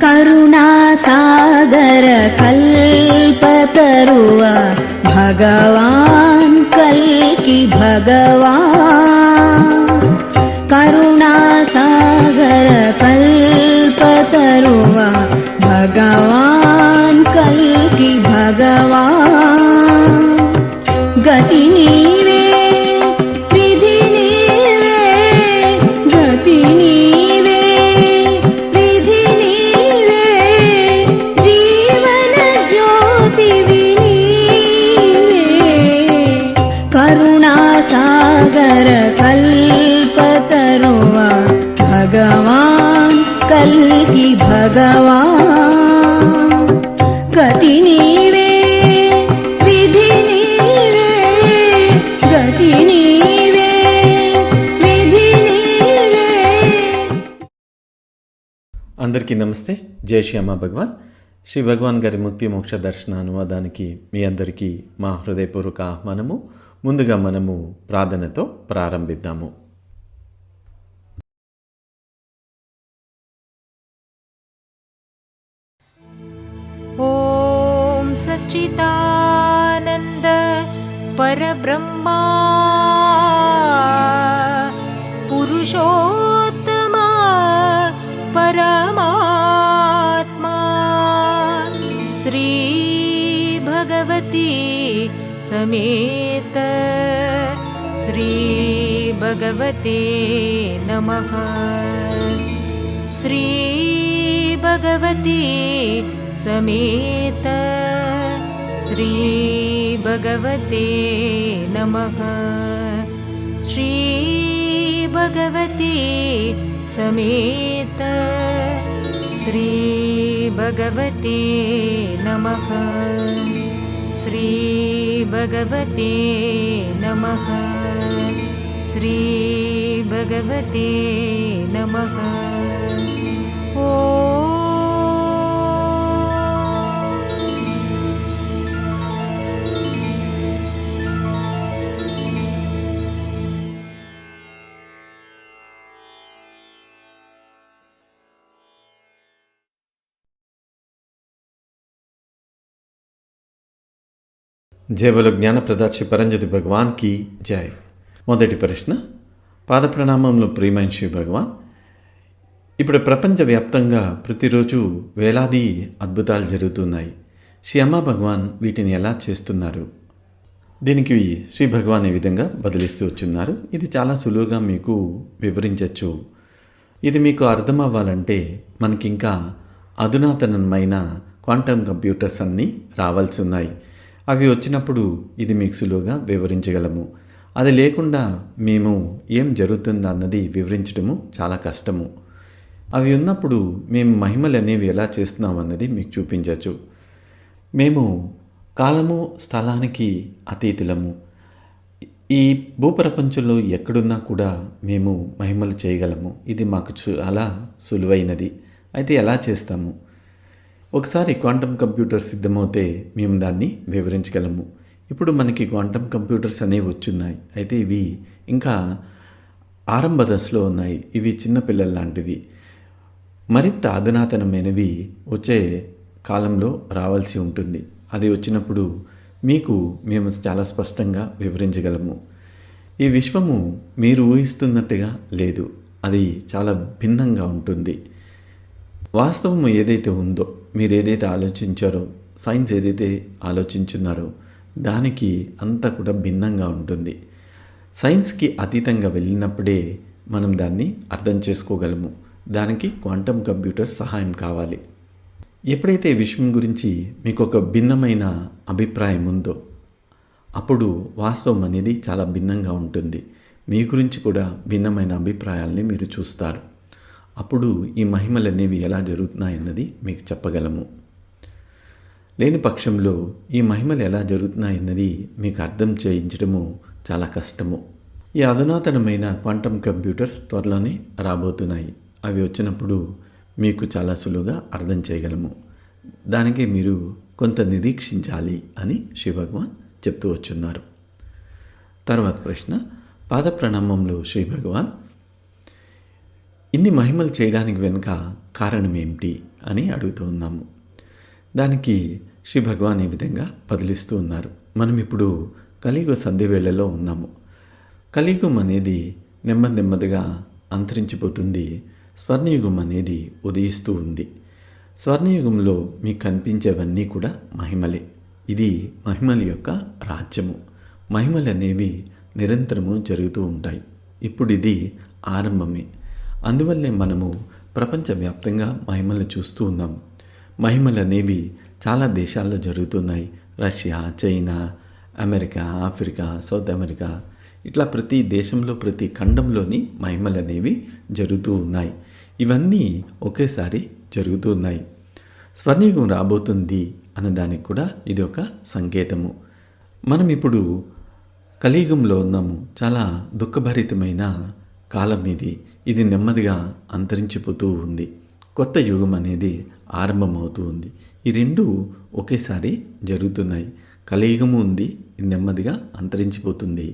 करुणासागर कल्पतरुवा भगवान् कल्कि भगवान् करुणासागर कल्पतरुवा भगवान् कल्कि भगवान् गति नीवे विधि नीवे गति नीवे विधि नीवे जीवन ज्योति नीवे करुणासागर कल्पतरुवा भगवान् कल्कि भगवान् गति नीवे विधि नीवे गति नीवे विधि नीवे. అందరికీ నమస్తే. జై శ్రీ అమ్మ భగవాన్. శ్రీ భగవాన్ గారి ముక్తి మోక్ష దర్శన అనువాదానికి మీ అందరికీ మా హృదయపూర్వక ఆహ్వానము. ముందుగా మనము ప్రార్థనతో ప్రారంభిద్దాము. ఓం సచ్చిదానంద పరబ్రహ్మా పురుషోత్తమ పరమాత్మా శ్రీ భగవతి సమేత శ్రీ భగవతే నమః. శ్రీ భగవతి समेत श्री भगवते नमः. श्री भगवती समेत श्री भगवते नमः. श्री भगवते नमः. श्री भगवते नमः. ओ జయ బలో జ్ఞానప్రదాత శ్రీ పరంజ్యోతి భగవాన్ కి జై. మొదటి ప్రశ్న. పాద ప్రణామంలో ప్రియమైన శ్రీ భగవాన్, ఇప్పుడు ప్రపంచవ్యాప్తంగా ప్రతిరోజు వేలాది అద్భుతాలు జరుగుతున్నాయి. శ్రీ అమ్మ భగవాన్ వీటిని ఎలా చేస్తున్నారు? దీనికి శ్రీ భగవాన్ ఈ విధంగా బదిలిస్తూ వచ్చున్నారు. ఇది చాలా సులువుగా మీకు వివరించవచ్చు. ఇది మీకు అర్థం అవ్వాలంటే మనకి ఇంకా అధునాతనమైన క్వాంటమ్ కంప్యూటర్స్ అన్నీ రావాల్సి ఉన్నాయి. అవి వచ్చినప్పుడు ఇది మీకు సులువుగా వివరించగలము. అది లేకుండా మేము ఏం జరుగుతుందో అన్నది వివరించడము చాలా కష్టము. అవి ఉన్నప్పుడు మేము మహిమలు అనేవి ఎలా చేస్తున్నాం అన్నది మీకు చూపించవచ్చు. మేము కాలము స్థలానికి అతీతులము. ఈ భూప్రపంచంలో ఎక్కడున్నా కూడా మేము మహిమలు చేయగలము. ఇది మాకు చాలా సులువైనది. అయితే ఎలా చేస్తాము? ఒకసారి క్వాంటమ్ కంప్యూటర్ సిద్ధమవుతే మేము దాన్ని వివరించగలము. ఇప్పుడు మనకి క్వాంటమ్ కంప్యూటర్స్ అనేవి వచ్చున్నాయి. అయితే ఇవి ఇంకా ఆరంభ దశలో ఉన్నాయి. ఇవి చిన్నపిల్లల లాంటివి. మరింత అధునాతనమైనవి వచ్చే కాలంలో రావాల్సి ఉంటుంది. అది వచ్చినప్పుడు మీకు మేము చాలా స్పష్టంగా వివరించగలము. ఈ విశ్వము మీరు ఊహిస్తున్నట్టుగా లేదు. అది చాలా భిన్నంగా ఉంటుంది. వాస్తవము ఏదైతే ఉందో, మీరు ఏదైతే ఆలోచించారో, సైన్స్ ఏదైతే ఆలోచించున్నారో దానికి అంతా కూడా భిన్నంగా ఉంటుంది. సైన్స్కి అతీతంగా వెళ్ళినప్పుడే మనం దాన్ని అర్థం చేసుకోగలము. దానికి క్వాంటమ్ కంప్యూటర్ సహాయం కావాలి. ఎప్పుడైతే ఈ విషయం గురించి మీకు ఒక భిన్నమైన అభిప్రాయం ఉందో అప్పుడు వాస్తవం అనేది చాలా భిన్నంగా ఉంటుంది. మీ గురించి కూడా భిన్నమైన అభిప్రాయాల్ని మీరు చూస్తారు. అప్పుడు ఈ మహిమలు అనేవి ఎలా జరుగుతున్నాయన్నది మీకు చెప్పగలము. లేని పక్షంలో ఈ మహిమలు ఎలా జరుగుతున్నాయన్నది మీకు అర్థం చేయించడము చాలా కష్టము. ఈ అధునాతనమైన క్వాంటమ్ కంప్యూటర్స్ త్వరలోనే రాబోతున్నాయి. అవి వచ్చినప్పుడు మీకు చాలా సులువుగా అర్థం చేయగలము. దానికి మీరు కొంత నిరీక్షించాలి అని శ్రీ భగవాన్ చెప్తూ వచ్చున్నారు. తర్వాత ప్రశ్న. పాద ప్రణామంలో శ్రీ భగవాన్, ఇన్ని మహిమలు చేయడానికి వెనుక కారణం ఏమిటి అని అడుగుతూ ఉన్నాము. దానికి శ్రీ భగవాన్ ఈ విధంగా బదిలిస్తూ ఉన్నారు. మనం ఇప్పుడు కలియుగ సంధ్యవేళలో ఉన్నాము. కలియుగం అనేది నెమ్మదిగా అంతరించిపోతుంది. స్వర్ణయుగం అనేది ఉదయిస్తూ ఉంది. స్వర్ణయుగంలో మీకు కనిపించేవన్నీ కూడా మహిమలే. ఇది మహిమల యొక్క రాజ్యము. మహిమలు అనేవి నిరంతరము జరుగుతూ ఉంటాయి. ఇప్పుడు ఇది ఆరంభమే. అందువల్లే మనము ప్రపంచవ్యాప్తంగా మహిమలు చూస్తూ ఉన్నాం. మహిమలు అనేవి చాలా దేశాల్లో జరుగుతున్నాయి. Russia, China, America, Africa, south America, ఇట్లా ప్రతి దేశంలో ప్రతి ఖండంలోని మహిమలు అనేవి జరుగుతూ ఉన్నాయి. ఇవన్నీ ఒకేసారి జరుగుతూ ఉన్నాయి. స్వర్ణయుగం రాబోతుంది అన్నదానికి కూడా ఇది ఒక సంకేతము. మనం ఇప్పుడు కలియుగంలో ఉన్నాము. చాలా దుఃఖభరితమైన కాలం ఇది. ఇది నెమ్మదిగా అంతరించిపోతూ ఉంది. కొత్త యుగం అనేది ఆరంభమవుతూ ఉంది. ఈ రెండు ఒకేసారి జరుగుతున్నాయి. కలియుగము ఉంది, ఇది నెమ్మదిగా అంతరించిపోతుంది.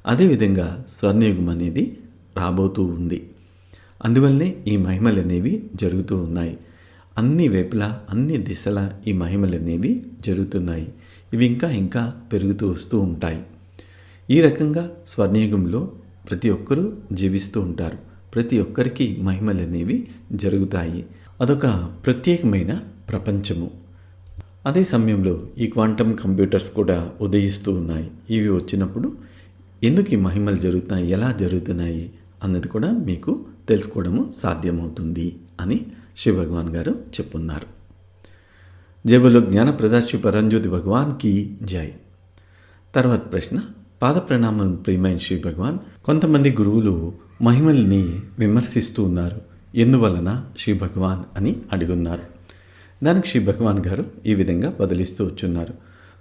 అదేవిధంగా స్వర్ణయుగం అనేది రాబోతూ ఉంది. అందువల్లనే ఈ మహిమలు అనేవి జరుగుతూ ఉన్నాయి. అన్ని వైపులా అన్ని దిశలా ఈ మహిమలు అనేవి జరుగుతున్నాయి. ఇవి ఇంకా పెరుగుతూ వస్తూ ఉంటాయి. ఈ రకంగా స్వర్ణయుగంలో ప్రతి ఒక్కరూ జీవిస్తూ ఉంటారు. ప్రతి ఒక్కరికి మహిమలు అనేవి జరుగుతాయి. అదొక ప్రత్యేకమైన ప్రపంచము. అదే సమయంలో ఈ క్వాంటమ్ కంప్యూటర్స్ కూడా ఉదయిస్తూ ఉన్నాయి. ఇవి వచ్చినప్పుడు ఎందుకు ఈ మహిమలు జరుగుతున్నాయి, ఎలా జరుగుతున్నాయి అన్నది కూడా మీకు తెలుసుకోవడము సాధ్యమవుతుంది అని శివ భగవాన్ గారు చెప్పున్నారు. జై బోలో జ్ఞానప్రద శ్రీ పరంజ్యోతి భగవాన్కి జై. తర్వాత ప్రశ్న. పాద ప్రణామం ప్రియమైన శ్రీ భగవాన్. కొంతమంది గురువులు మహిమల్ని విమర్శిస్తూ ఉన్నారు. ఎందువలన శ్రీ భగవాన్ అని అడుగున్నారు. దానికి శ్రీ భగవాన్ గారు ఈ విధంగా బదిలిస్తూ వచ్చున్నారు.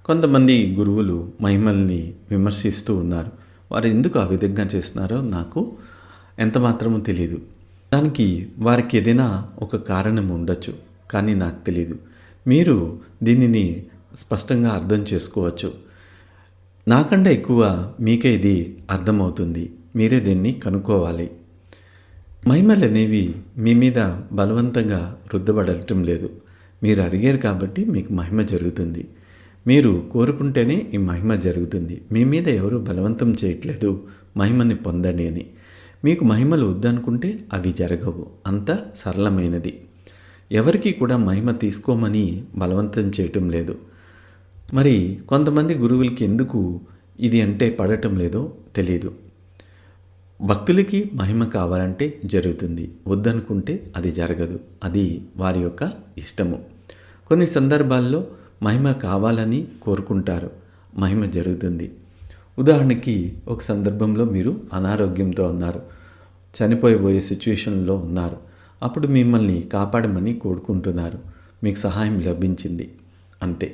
కొంతమంది గురువులు మహిమల్ని విమర్శిస్తూ ఉన్నారు. వారు ఎందుకు ఆ విధంగా చేస్తున్నారో నాకు ఎంత మాత్రమూ తెలియదు. దానికి వారికి ఏదైనా ఒక కారణం ఉండొచ్చు, కానీ నాకు తెలియదు. మీరు దీనిని స్పష్టంగా అర్థం చేసుకోవచ్చు. నాకంటే ఎక్కువ మీకే ఇది అర్థమవుతుంది. మీరే దీన్ని కనుక్కోవాలి. మహిమలు అనేవి మీ మీద బలవంతంగా రుద్దబడటం లేదు. మీరు అడిగారు కాబట్టి మీకు మహిమ జరుగుతుంది. మీరు కోరుకుంటేనే ఈ మహిమ జరుగుతుంది. మీ మీద ఎవరు బలవంతం చేయట్లేదు మహిమని పొందండి అని. మీకు మహిమలు వద్దనుకుంటే అవి జరగవు. అంత సరళమైనది. ఎవరికి కూడా మహిమ తీసుకోమని బలవంతం చేయటం లేదు. మరి కొంతమంది గురువులకి ఎందుకు ఇది అంటే పడటం లేదో తెలియదు. భక్తులకి మహిమ కావాలంటే జరుగుతుంది, వద్దనుకుంటే అది జరగదు. అది వారి యొక్క ఇష్టము. కొన్ని సందర్భాల్లో మహిమ కావాలని కోరుకుంటారు, మహిమ జరుగుతుంది. ఉదాహరణకి ఒక సందర్భంలో మీరు అనారోగ్యంతో ఉన్నారు, చనిపోయే సిచ్యువేషన్లో ఉన్నారు. అప్పుడు మిమ్మల్ని కాపాడమని కోరుకుంటున్నారు. మీకు సహాయం లభించింది, అంతే.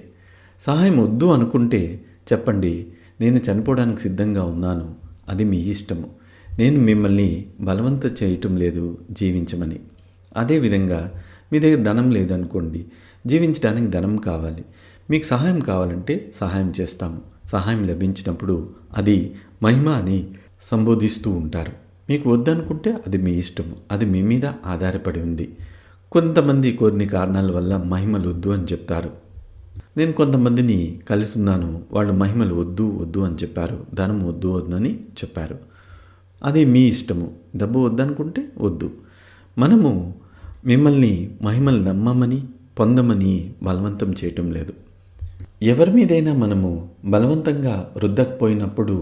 సహాయం వద్దు అనుకుంటే చెప్పండి, నేను చనిపోవడానికి సిద్ధంగా ఉన్నాను, అది మీ ఇష్టము. నేను మిమ్మల్ని బలవంత చేయటం లేదు జీవించమని. అదేవిధంగా మీ దగ్గర ధనం లేదనుకోండి, జీవించడానికి ధనం కావాలి. మీకు సహాయం కావాలంటే సహాయం చేస్తాము. సహాయం లభించినప్పుడు అది మహిమ అని సంబోధిస్తూ ఉంటారు. మీకు వద్దనుకుంటే అది మీ ఇష్టము. అది మీ మీద ఆధారపడి ఉంది. కొంతమంది కొన్ని కారణాల వల్ల మహిమలు వద్దు అని చెప్తారు. నేను కొంతమందిని కలిసి ఉన్నాను, వాళ్ళు మహిమలు వద్దు అని చెప్పారు, ధనం వద్దు అని చెప్పారు. అది మీ ఇష్టము. డబ్బు వద్దనుకుంటే వద్దు. మనము మిమ్మల్ని మహిమలు నమ్మమని పొందమని బలవంతం చేయటం లేదు. ఎవరి మీదైనా మనము బలవంతంగా రుద్దకపోయినప్పుడు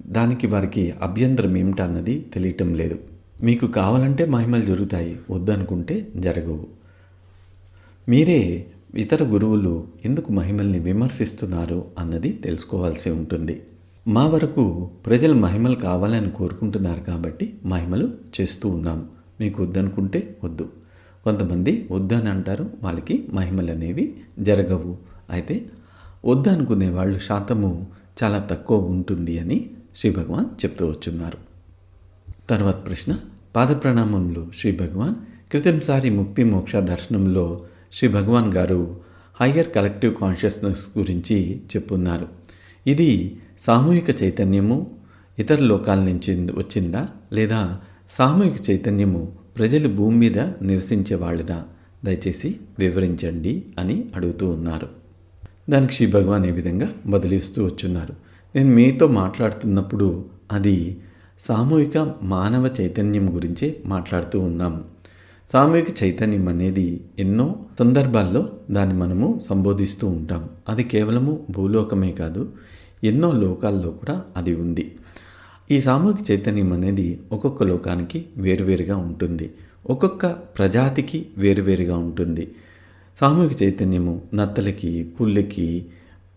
దానికి వారికి అభ్యంతరం ఏమిటన్నది తెలియటం లేదు. మీకు కావాలంటే మహిమలు జరుగుతాయి, వద్దనుకుంటే జరగవు. మీరే ఇతర గురువులు ఎందుకు మహిమల్ని విమర్శిస్తున్నారు అన్నది తెలుసుకోవాల్సి ఉంటుంది. మా వరకు ప్రజలు మహిమలు కావాలని కోరుకుంటున్నారు కాబట్టి మహిమలు చేస్తూ ఉన్నాము. మీకు వద్దనుకుంటే వద్దు. కొంతమంది వద్దని అంటారు, వాళ్ళకి మహిమలు అనేవి జరగవు. అయితే వద్దనుకునే వాళ్ళు శాతము చాలా తక్కువ ఉంటుంది అని శ్రీ భగవాన్ చెప్తూ వచ్చున్నారు. తర్వాత ప్రశ్న. పాద ప్రణామంలో శ్రీ భగవాన్. క్రితంసారి ముక్తి మోక్ష దర్శనంలో శ్రీ భగవాన్ గారు హయ్యర్ కలెక్టివ్ కాన్షియస్నెస్ గురించి చెప్పున్నారు. ఇది సామూహిక చైతన్యము ఇతర లోకాల నుంచి వచ్చిందా, లేదా సామూహిక చైతన్యము ప్రజలు భూమి మీద నివసించే వాళ్ళదా? దయచేసి వివరించండి అని అడుగుతూ ఉన్నారు. దానికి శ్రీ భగవాన్ ఏ విధంగా బదిలిస్తూ వచ్చున్నారు. నేను మీతో మాట్లాడుతున్నప్పుడు అది సామూహిక మానవ చైతన్యం గురించే మాట్లాడుతూ ఉన్నాము. సామూహిక చైతన్యం అనేది ఎన్నో సందర్భాల్లో దాన్ని మనము సంబోధిస్తూ ఉంటాం. అది కేవలము భూలోకమే కాదు, ఎన్నో లోకాల్లో కూడా అది ఉంది. ఈ సామూహిక చైతన్యం అనేది ఒక్కొక్క లోకానికి వేరువేరుగా ఉంటుంది, ఒక్కొక్క ప్రజాతికి వేరువేరుగా ఉంటుంది. సామూహిక చైతన్యము నత్తలకి, పుల్లకి,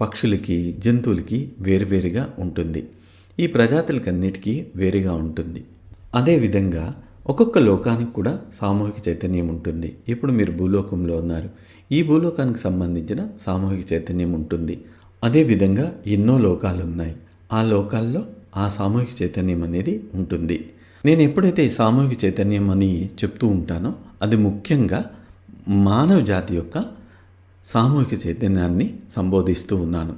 పక్షులకి, జంతువులకి వేరువేరుగా ఉంటుంది. ఈ ప్రజాతులకన్నిటికీ వేరుగా ఉంటుంది. అదేవిధంగా ఒక్కొక్క లోకానికి కూడా సామూహిక చైతన్యం ఉంటుంది. ఇప్పుడు మీరు భూలోకంలో ఉన్నారు, ఈ భూలోకానికి సంబంధించిన సామూహిక చైతన్యం ఉంటుంది. అదేవిధంగా ఎన్నో లోకాలు ఉన్నాయి, ఆ లోకాల్లో ఆ సామూహిక చైతన్యం అనేది ఉంటుంది. నేను ఎప్పుడైతే ఈ సామూహిక చైతన్యం అని చెప్తూ ఉంటానో అది ముఖ్యంగా మానవ జాతి యొక్క సామూహిక చైతన్యాన్ని సంబోధిస్తూ ఉన్నాను.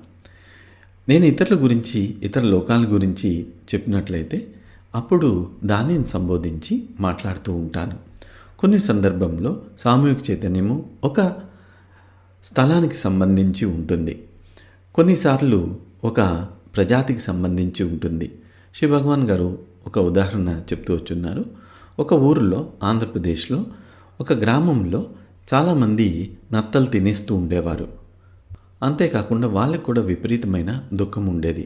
నేను ఇతరుల గురించి, ఇతర లోకాల గురించి చెప్పినట్లయితే అప్పుడు దానిని సంబోధించి మాట్లాడుతూ ఉంటాను. కొన్ని సందర్భంలో సామూహిక చైతన్యము ఒక స్థలానికి సంబంధించి ఉంటుంది, కొన్నిసార్లు ఒక ప్రజాతికి సంబంధించి ఉంటుంది. శ్రీ భగవాన్ గారు ఒక ఉదాహరణ చెప్తూ వచ్చున్నారు. ఒక ఊరిలో, ఆంధ్రప్రదేశ్లో ఒక గ్రామంలో చాలామంది నత్తలు తినేస్తూ ఉండేవారు. అంతేకాకుండా వాళ్ళకు కూడా విపరీతమైన దుఃఖం ఉండేది.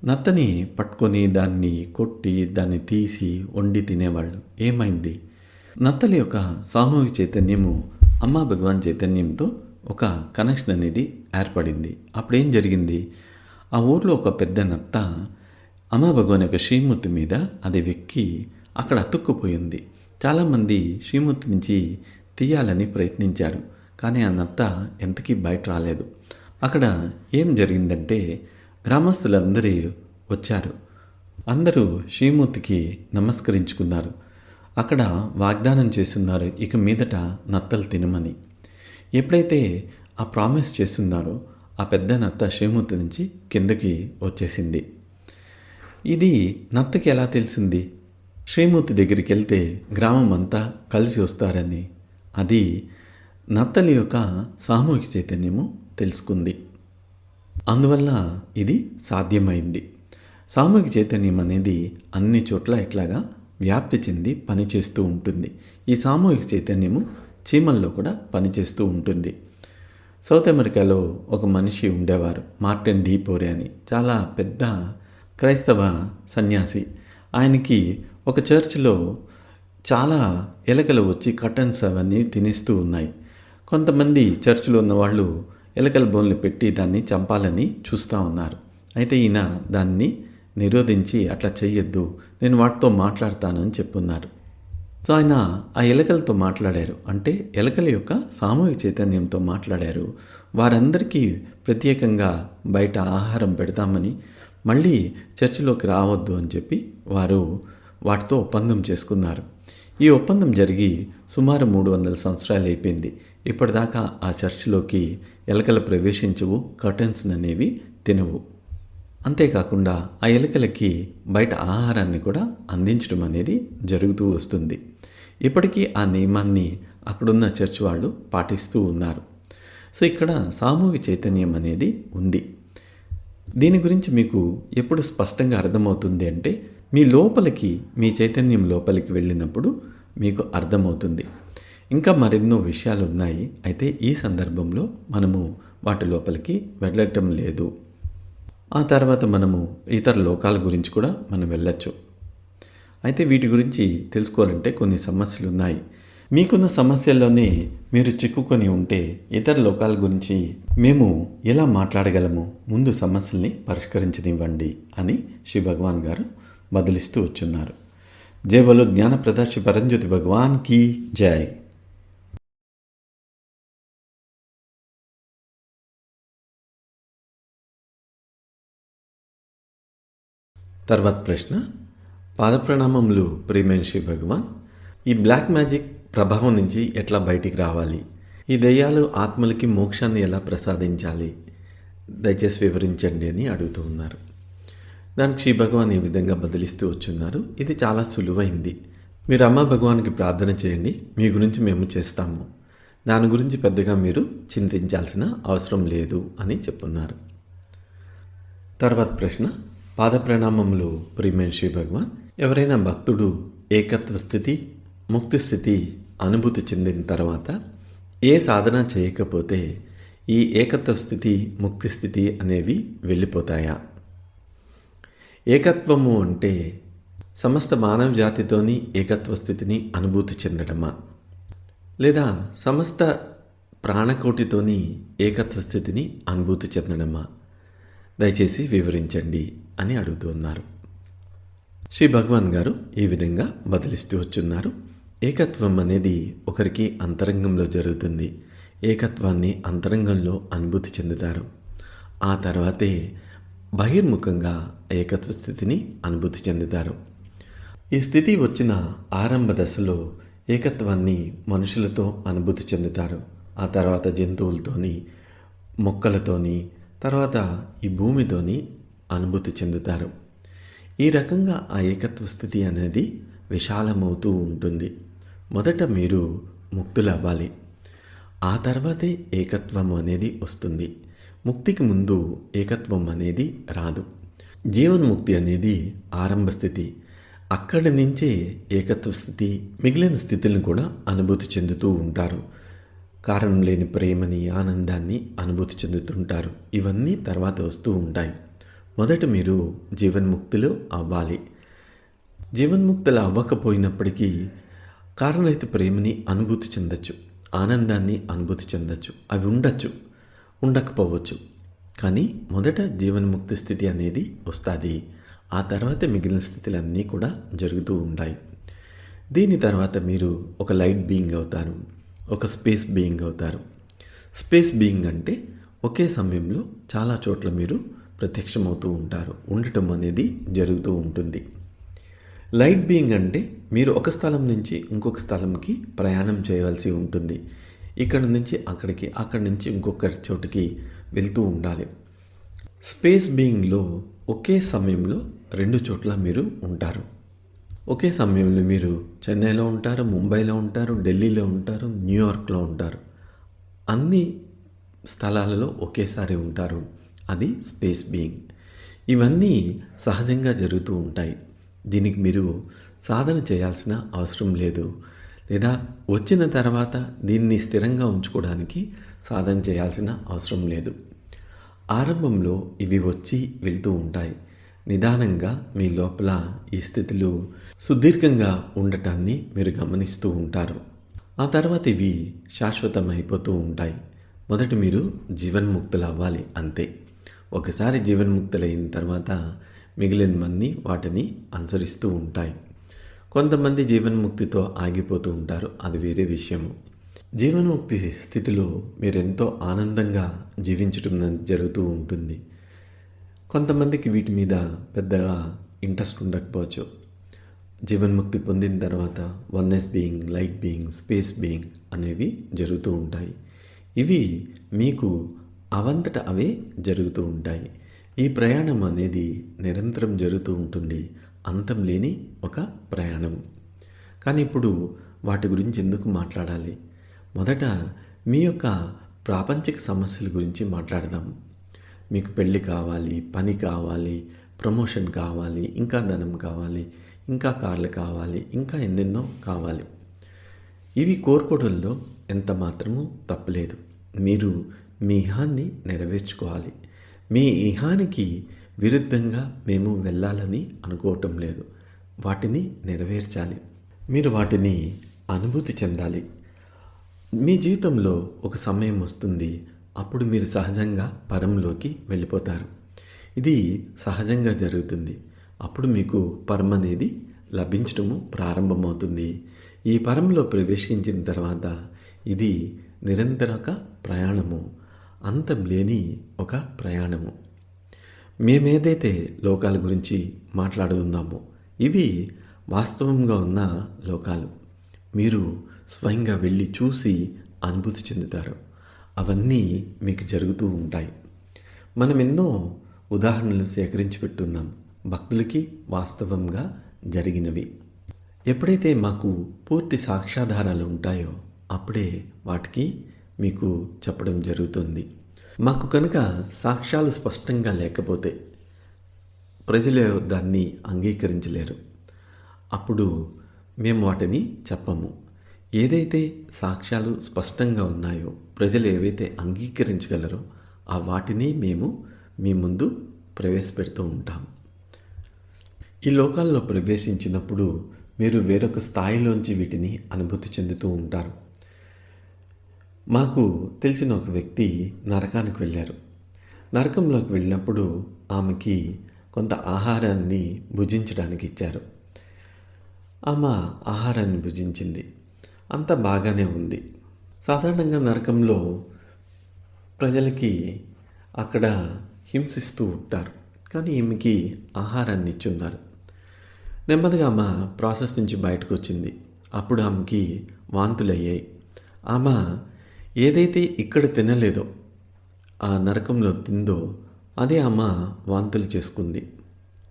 నత్తని పట్టుకొని దాన్ని కొట్టి దాన్ని తీసి వండి తినేవాళ్ళు. ఏమైంది? నత్తల యొక్క సామూహిక చైతన్యము అమ్మా భగవాన్ చైతన్యంతో ఒక కనెక్షన్ అనేది ఏర్పడింది. అప్పుడేం జరిగింది? ఆ ఊర్లో ఒక పెద్ద నత్త అమ్మా భగవాన్ యొక్క శ్రీమూర్తి మీద అది వెక్కి అక్కడ అతుక్కుపోయింది. చాలామంది శ్రీమూర్తి నుంచి తీయాలని ప్రయత్నించారు, కానీ ఆ నత్త ఎంతకీ బయట రాలేదు. అక్కడ ఏం జరిగిందంటే గ్రామస్తులందరూ వచ్చారు, అందరూ శ్రీమూర్తికి నమస్కరించుకున్నారు. అక్కడ వాగ్దానం చేస్తున్నారు, ఇక మీదట నత్తలు తినమని. ఎప్పుడైతే ఆ ప్రామిస్ చేస్తున్నారో ఆ పెద్ద నత్త శ్రీమూర్తి నుంచి కిందకి వచ్చేసింది. ఇది నత్తకి ఎలా తెలిసింది? శ్రీమూర్తి దగ్గరికి వెళ్తే గ్రామం అంతా కలిసి వస్తారని అది నత్తలి యొక్క సామూహిక చైతన్యము తెలుసుకుంది. అందువల్ల ఇది సాధ్యమైంది. సామూహిక చైతన్యం అనేది అన్ని చోట్ల ఇట్లాగా వ్యాప్తి చెంది పనిచేస్తూ ఉంటుంది. ఈ సామూహిక చైతన్యము చీమల్లో కూడా పనిచేస్తూ ఉంటుంది. సౌత్ అమెరికాలో ఒక మనిషి ఉండేవారు, మార్టిన్ డి పోరే అని, చాలా పెద్ద క్రైస్తవ సన్యాసి. ఆయనకి ఒక చర్చిలో చాలా ఎలకలు వచ్చి కర్టన్స్ అవన్నీ తినేస్తూ ఉన్నాయి. కొంతమంది చర్చిలో ఉన్న వాళ్ళు ఎలకల బోన్లు పెట్టి దాన్ని చంపాలని చూస్తూ ఉన్నారు. అయితే ఈయన దాన్ని నిరోధించి అట్లా చెయ్యొద్దు, నేను వాటితో మాట్లాడతానని చెప్పున్నారు. సో ఆయన ఆ ఎలకలతో మాట్లాడారు, అంటే ఎలకల యొక్క సామూహిక చైతన్యంతో మాట్లాడారు. వారందరికీ ప్రత్యేకంగా బయట ఆహారం పెడతామని, మళ్ళీ చర్చిలోకి రావద్దు అని చెప్పి వారు వాటితో ఒప్పందం చేసుకున్నారు. ఈ ఒప్పందం జరిగి సుమారు 300 సంవత్సరాలు అయిపోయింది. ఇప్పటిదాకా ఆ చర్చిలోకి ఎలకలు ప్రవేశించవు, కర్టన్స్ అనేవి తినవు. అంతేకాకుండా ఆ ఎలకలకి బయట ఆహారాన్ని కూడా అందించడం అనేది జరుగుతూ వస్తుంది. ఇప్పటికీ ఆ నియమాన్ని అక్కడున్న చర్చ్ వాళ్ళు పాటిస్తూ ఉన్నారు. సో ఇక్కడ సామూహిక చైతన్యం అనేది ఉంది. దీని గురించి మీకు ఎప్పుడు స్పష్టంగా అర్థమవుతుంది అంటే మీ లోపలికి, మీ చైతన్యం లోపలికి వెళ్ళినప్పుడు మీకు అర్థమవుతుంది. ఇంకా మరెన్నో విషయాలు ఉన్నాయి, అయితే ఈ సందర్భంలో మనము వాటి లోపలికి వెళ్ళటం లేదు. ఆ తర్వాత మనము ఇతర లోకాల గురించి కూడా మనం వెళ్ళచ్చు. అయితే వీటి గురించి తెలుసుకోవాలంటే కొన్ని సమస్యలు ఉన్నాయి. మీకున్న సమస్యల్లోనే మీరు చిక్కుకొని ఉంటే ఇతర లోకాల గురించి మేము ఎలా మాట్లాడగలము? ముందు సమస్యల్ని పరిష్కరించనివ్వండి అని శ్రీ భగవాన్ గారు బదులిస్తూ వచ్చున్నారు. జై బోలో జ్ఞానప్రద శ్రీ పరంజ్యోతి భగవాన్ కీ జై. తర్వాత ప్రశ్న. పాదప్రణామములు ప్రియమైన శ్రీ భగవాన్. ఈ బ్లాక్ మ్యాజిక్ ప్రభావం నుంచి ఎట్లా బయటికి రావాలి? ఈ దయ్యాలు ఆత్మలకి మోక్షాన్ని ఎలా ప్రసాదించాలి? దయచేసి వివరించండి అని అడుగుతూ ఉన్నారు. దానికి శ్రీ భగవాన్ ఈ విధంగా బదిలిస్తూ వచ్చున్నారు. ఇది చాలా సులువైంది. మీరు అమ్మ భగవాన్కి ప్రార్థన చేయండి, మీ గురించి మేము చేస్తాము, దాని గురించి పెద్దగా మీరు చింతించాల్సిన అవసరం లేదు అని చెప్తున్నారు. తర్వాత ప్రశ్న, పాద ప్రణామములు ప్రియమైన శ్రీ భగవాన్. ఎవరైనా భక్తుడు ఏకత్వ స్థితి, ముక్తి స్థితి అనుభూతి చెందిన తర్వాత ఏ సాధన చేయకపోతే ఈ ఏకత్వ స్థితి, ముక్తి స్థితి అనేవి వెళ్ళిపోతాయా? ఏకత్వము అంటే సమస్త మానవ జాతితోని ఏకత్వ స్థితిని అనుభూతి చెందడమా, లేదా సమస్త ప్రాణకోటితోని ఏకత్వ స్థితిని అనుభూతి చెందడమా? దయచేసి వివరించండి అని అడుగుతున్నారు. శ్రీ భగవాన్ గారు ఈ విధంగా బదిలిస్తూ వచ్చున్నారు. ఏకత్వం అనేది ఒకరికి అంతరంగంలో జరుగుతుంది. ఏకత్వాన్ని అంతరంగంలో అనుభూతి చెందుతారు. ఆ తర్వాతే బహిర్ముఖంగా ఏకత్వ స్థితిని అనుభూతి చెందుతారు. ఈ స్థితి వచ్చిన ఆరంభ దశలో ఏకత్వాన్ని మనుషులతో అనుభూతి చెందుతారు. ఆ తర్వాత జంతువులతోని, మొక్కలతోని, తర్వాత ఈ భూమితోని అనుభూతి చెందుతారు. ఈ రకంగా ఆ ఏకత్వ స్థితి అనేది విశాలమవుతూ ఉంటుంది. మొదట మీరు ముక్తులు అవ్వాలి, ఆ తర్వాతే ఏకత్వం అనేది వస్తుంది. ముక్తికి ముందు ఏకత్వం అనేది రాదు. జీవన్ముక్తి అనేది ఆరంభ స్థితి. అక్కడి నుంచే ఏకత్వ స్థితి, మిగిలిన స్థితులను కూడా అనుభూతి చెందుతూ ఉంటారు. కారణం లేని ప్రేమని, ఆనందాన్ని అనుభూతి చెందుతుంటారు. ఇవన్నీ తర్వాత వస్తూ ఉంటాయి. మొదట మీరు జీవన్ముక్తులు అవ్వాలి. జీవన్ముక్తులు అవ్వకపోయినప్పటికీ కారణరహిత ప్రేమని అనుభూతి చెందొచ్చు, ఆనందాన్ని అనుభూతి చెందొచ్చు. అవి ఉండొచ్చు, ఉండకపోవచ్చు. కానీ మొదట జీవన్ముక్తి స్థితి అనేది వస్తుంది. ఆ తర్వాత మిగిలిన స్థితులన్నీ కూడా జరుగుతూ ఉంటాయి. దీని తర్వాత మీరు ఒక లైట్ బీయింగ్ అవుతారు, ఒక స్పేస్ బీయింగ్ అవుతారు. స్పేస్ బీయింగ్ అంటే ఒకే సమయంలో చాలా చోట్ల మీరు ప్రత్యక్షమవుతూ ఉంటారు, ఉండటం అనేది జరుగుతూ ఉంటుంది. లైట్ బీయింగ్ అంటే మీరు ఒక స్థలం నుంచి ఇంకొక స్థలంకి ప్రయాణం చేయవలసి ఉంటుంది. ఇక్కడ నుంచి అక్కడికి, అక్కడి నుంచి ఇంకొక చోటుకి వెళ్తూ ఉండాలి. స్పేస్ బీయింగ్లో ఒకే సమయంలో రెండు చోట్ల మీరు ఉంటారు. ఒకే సమయంలో మీరు చెన్నైలో ఉంటారు, ముంబైలో ఉంటారు, ఢిల్లీలో ఉంటారు, న్యూయార్క్లో ఉంటారు. అన్ని స్థలాలలో ఒకేసారి ఉంటారు. అది స్పేస్ బీయింగ్. ఇవన్నీ సహజంగా జరుగుతూ ఉంటాయి. దీనికి మీరు సాధన చేయాల్సిన అవసరం లేదు, లేదా వచ్చిన తర్వాత దీన్ని స్థిరంగా ఉంచుకోవడానికి సాధన చేయాల్సిన అవసరం లేదు. ఆరంభంలో ఇవి వచ్చి వెళ్తూ ఉంటాయి. నిదానంగా మీ లోపల ఈ స్థితులు సుదీర్ఘంగా ఉండటాన్ని మీరు గమనిస్తూ ఉంటారు. ఆ తర్వాత ఇవి శాశ్వతం అయిపోతూ ఉంటాయి. మొదట మీరు జీవన్ముక్తులు అవ్వాలి, అంతే. ఒకసారి జీవన్ముక్తులైన తర్వాత మిగిలినవన్నీ వాటిని అనుసరిస్తూ ఉంటాయి. కొంతమంది జీవన్ముక్తితో ఆగిపోతూ ఉంటారు, అది వేరే విషయము. జీవన్ముక్తి స్థితిలో మీరెంతో ఆనందంగా జీవించడం జరుగుతూ ఉంటుంది. కొంతమందికి వీటి మీద పెద్దగా ఇంట్రెస్ట్ ఉండకపోవచ్చు. జీవన్ముక్తి పొందిన తర్వాత oneness being, light being, space being అనేవి జరుగుతూ ఉంటాయి. ఇవి మీకు అవంతట అవే జరుగుతూ ఉంటాయి. ఈ ప్రయాణం అనేది నిరంతరం జరుగుతూ ఉంటుంది, అంతం లేని ఒక ప్రయాణం. కానీ ఇప్పుడు వాటి గురించి ఎందుకు మాట్లాడాలి? మొదట మీ యొక్క ప్రాపంచిక సమస్యల గురించి మాట్లాడదాం. మీకు పెళ్ళి కావాలి, పని కావాలి, ప్రమోషన్ కావాలి, ఇంకా ధనం కావాలి, ఇంకా కార్లు కావాలి, ఇంకా ఎన్నెన్నో కావాలి. ఇవి కోరుకోవడంలో ఎంత మాత్రమూ తప్పులేదు. మీరు మీ ఇహాన్ని నెరవేర్చుకోవాలి. మీ ఇహానికి విరుద్ధంగా మేము వెళ్ళాలని అనుకోవటం లేదు. వాటిని నెరవేర్చాలి. మీరు వాటిని అనుభూతి చెందాలి. మీ జీవితంలో ఒక సమయం వస్తుంది, అప్పుడు మీరు సహజంగా పరంలోకి వెళ్ళిపోతారు. ఇది సహజంగా జరుగుతుంది. అప్పుడు మీకు పరం అనేది లభించడము ప్రారంభమవుతుంది. ఈ పరంలో ప్రవేశించిన తర్వాత ఇది నిరంతరక ప్రయాణము, అంతం లేని ఒక ప్రయాణము. మేమేదైతే లోకాల గురించి మాట్లాడుతున్నామో ఇవి వాస్తవంగా ఉన్న లోకాలు. మీరు స్వయంగా వెళ్ళి చూసి అనుభూతి చెందుతారు. అవన్నీ మీకు జరుగుతూ ఉంటాయి. మనం ఎన్నో ఉదాహరణలు సేకరించి పెట్టున్నాం, భక్తులకి వాస్తవంగా జరిగినవి. ఎప్పుడైతే మాకు పూర్తి సాక్ష్యాధారాలు ఉంటాయో అప్పుడే వాటికి మీకు చెప్పడం జరుగుతుంది. మాకు కనుక సాక్ష్యాలు స్పష్టంగా లేకపోతే ప్రజలు దాన్ని అంగీకరించలేరు. అప్పుడు మేము వాటిని చెప్పము. ఏదైతే సాక్ష్యాలు స్పష్టంగా ఉన్నాయో, ప్రజలు ఏవైతే అంగీకరించగలరో ఆ వాటిని మేము మీ ముందు ప్రవేశపెడుతూ ఉంటాం. ఈ లోకాల్లో ప్రవేశించినప్పుడు మీరు వేరొక స్థాయిలోంచి వీటిని అనుభూతి చెందుతూ ఉంటారు. మాకు తెలిసిన ఒక వ్యక్తి నరకానికి వెళ్ళారు. నరకంలోకి వెళ్ళినప్పుడు ఆమెకి కొంత ఆహారాన్ని భుజించడానికి ఇచ్చారు. ఆమె ఆహారాన్ని భుజించింది. అంతా బాగానే ఉంది. సాధారణంగా నరకంలో ప్రజలకి అక్కడ హింసిస్తూ ఉంటారు. కానీ ఈమెకి ఆహారాన్ని ఇచ్చున్నారు. నెమ్మదిగా ఆమె ప్రాసెస్ నుంచి బయటకు వచ్చింది. అప్పుడు ఆమెకి వాంతులు అయ్యాయి. ఆమె ఏదైతే ఇక్కడ తినలేదో, ఆ నరకంలో తిందో అదే ఆమె వాంతులు చేసుకుంది.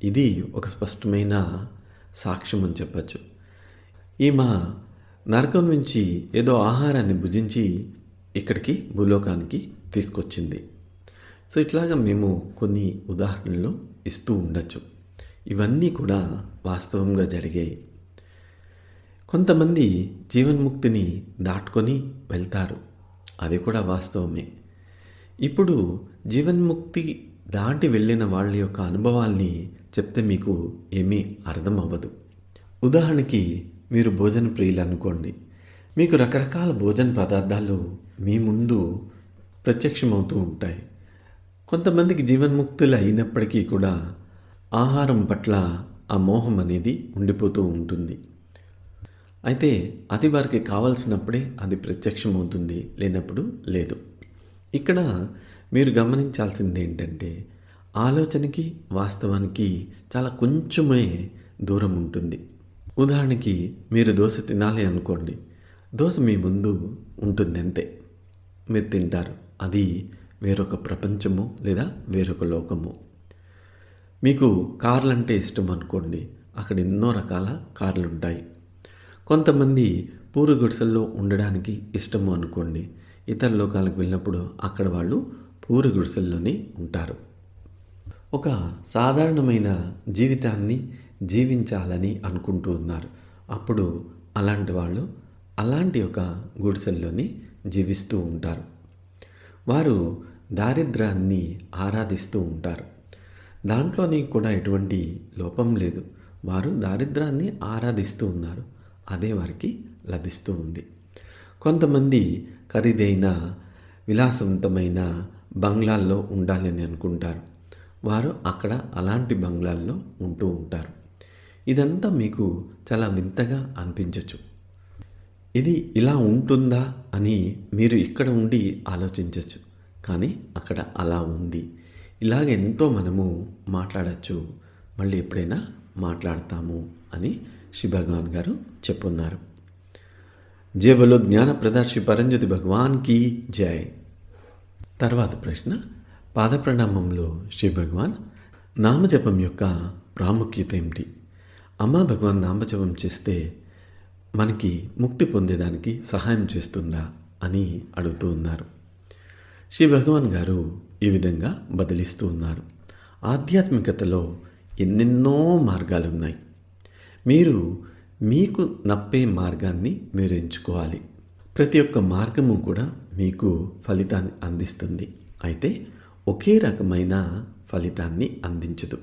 ఇది ఒక స్పష్టమైన సాక్ష్యం అని చెప్పచ్చు. ఈమె నరకం నుంచి ఏదో ఆహారాన్ని భుజించి ఇక్కడికి భూలోకానికి తీసుకొచ్చింది. సో ఇట్లాగా మేము కొన్ని ఉదాహరణలు ఇస్తూ ఉండొచ్చు. ఇవన్నీ కూడా వాస్తవంగా జరిగాయి. కొంతమంది జీవన్ముక్తిని దాటుకొని వెళ్తారు. అది కూడా వాస్తవమే. ఇప్పుడు జీవన్ముక్తి దాటి వెళ్ళిన వాళ్ళ యొక్క అనుభవాల్ని చెప్తే మీకు ఏమీ అర్థం అవ్వదు. ఉదాహరణకి మీరు భోజన ప్రియులు అనుకోండి. మీకు రకరకాల భోజన పదార్థాలు మీ ముందు ప్రత్యక్షమవుతూ ఉంటాయి. కొంతమందికి జీవన్ముక్తులు అయినప్పటికీ కూడా ఆహారం పట్ల ఆ మోహం అనేది ఉండిపోతూ ఉంటుంది. అయితే అది వారికి కావాల్సినప్పుడే అది ప్రత్యక్షమవుతుంది, లేనప్పుడు లేదు. ఇక్కడ మీరు గమనించాల్సింది ఏంటంటే ఆలోచనకి వాస్తవానికి చాలా కొంచెమే దూరం ఉంటుంది. ఉదాహరణకి మీరు దోశ తినాలి అనుకోండి. దోశ మీ ముందు ఉంటుంది అంతే, మీరు తింటారు. అది వేరొక ప్రపంచము లేదా వేరొక లోకము. మీకు కార్లు అంటే ఇష్టం అనుకోండి. అక్కడ ఎన్నో రకాల కార్లు ఉంటాయి. కొంతమంది పూరు గుడిసెల్లో ఉండడానికి ఇష్టము అనుకోండి. ఇతర లోకాలకు వెళ్ళినప్పుడు అక్కడ వాళ్ళు పూరు గుడిసెల్లోనే ఉంటారు. ఒక సాధారణమైన జీవితాన్ని జీవించాలని అనుకుంటూ ఉన్నారు. అప్పుడు అలాంటి వాళ్ళు అలాంటి ఒక గుడిసెల్లోనే జీవిస్తూ ఉంటారు. వారు దారిద్ర్యాన్ని ఆరాధిస్తూ ఉంటారు. దాంట్లోని కూడా ఎటువంటి లోపం లేదు. వారు దారిద్ర్యాన్ని ఆరాధిస్తూ ఉన్నారు. అదే వారికి లభిస్తూ ఉంది. కొంతమంది ఖరీదైన విలాసవంతమైన బంగ్లాల్లో ఉండాలని అనుకుంటారు. వారు అక్కడ అలాంటి బంగ్లాల్లో ఉంటూ ఉంటారు. ఇదంతా మీకు చాలా వింతగా అనిపించవచ్చు. ఇది ఇలా ఉంటుందా అని మీరు ఇక్కడ ఉండి ఆలోచించవచ్చు. కానీ అక్కడ అలా ఉంది. ఇలాగ ఎంతో మనము మాట్లాడచ్చు. మళ్ళీ ఎప్పుడైనా మాట్లాడతాము అని శ్రీ భగవాన్ గారు చెప్పున్నారు. జయ బలో జ్ఞానప్రద శ్రీ పరంజ్యోతి భగవాన్కి జై. తర్వాత ప్రశ్న, పాదప్రణామంలో శ్రీ భగవాన్ నామజపం యొక్క ప్రాముఖ్యత ఏమిటి? అమ్మా భగవాన్ నామజపం చేస్తే మనకి ముక్తి పొందేదానికి సహాయం చేస్తుందా అని అడుగుతూ ఉన్నారు. శ్రీ భగవాన్ గారు ఈ విధంగా బదిలిస్తూ ఉన్నారు. ఆధ్యాత్మికతలో ఎన్నెన్నో మార్గాలు ఉన్నాయి. మీరు మీకు నప్పే మార్గాన్ని మీరు ఎంచుకోవాలి. ప్రతి ఒక్క మార్గము కూడా మీకు ఫలితాన్ని అందిస్తుంది. అయితే ఒకే రకమైన ఫలితాన్ని అందించదు.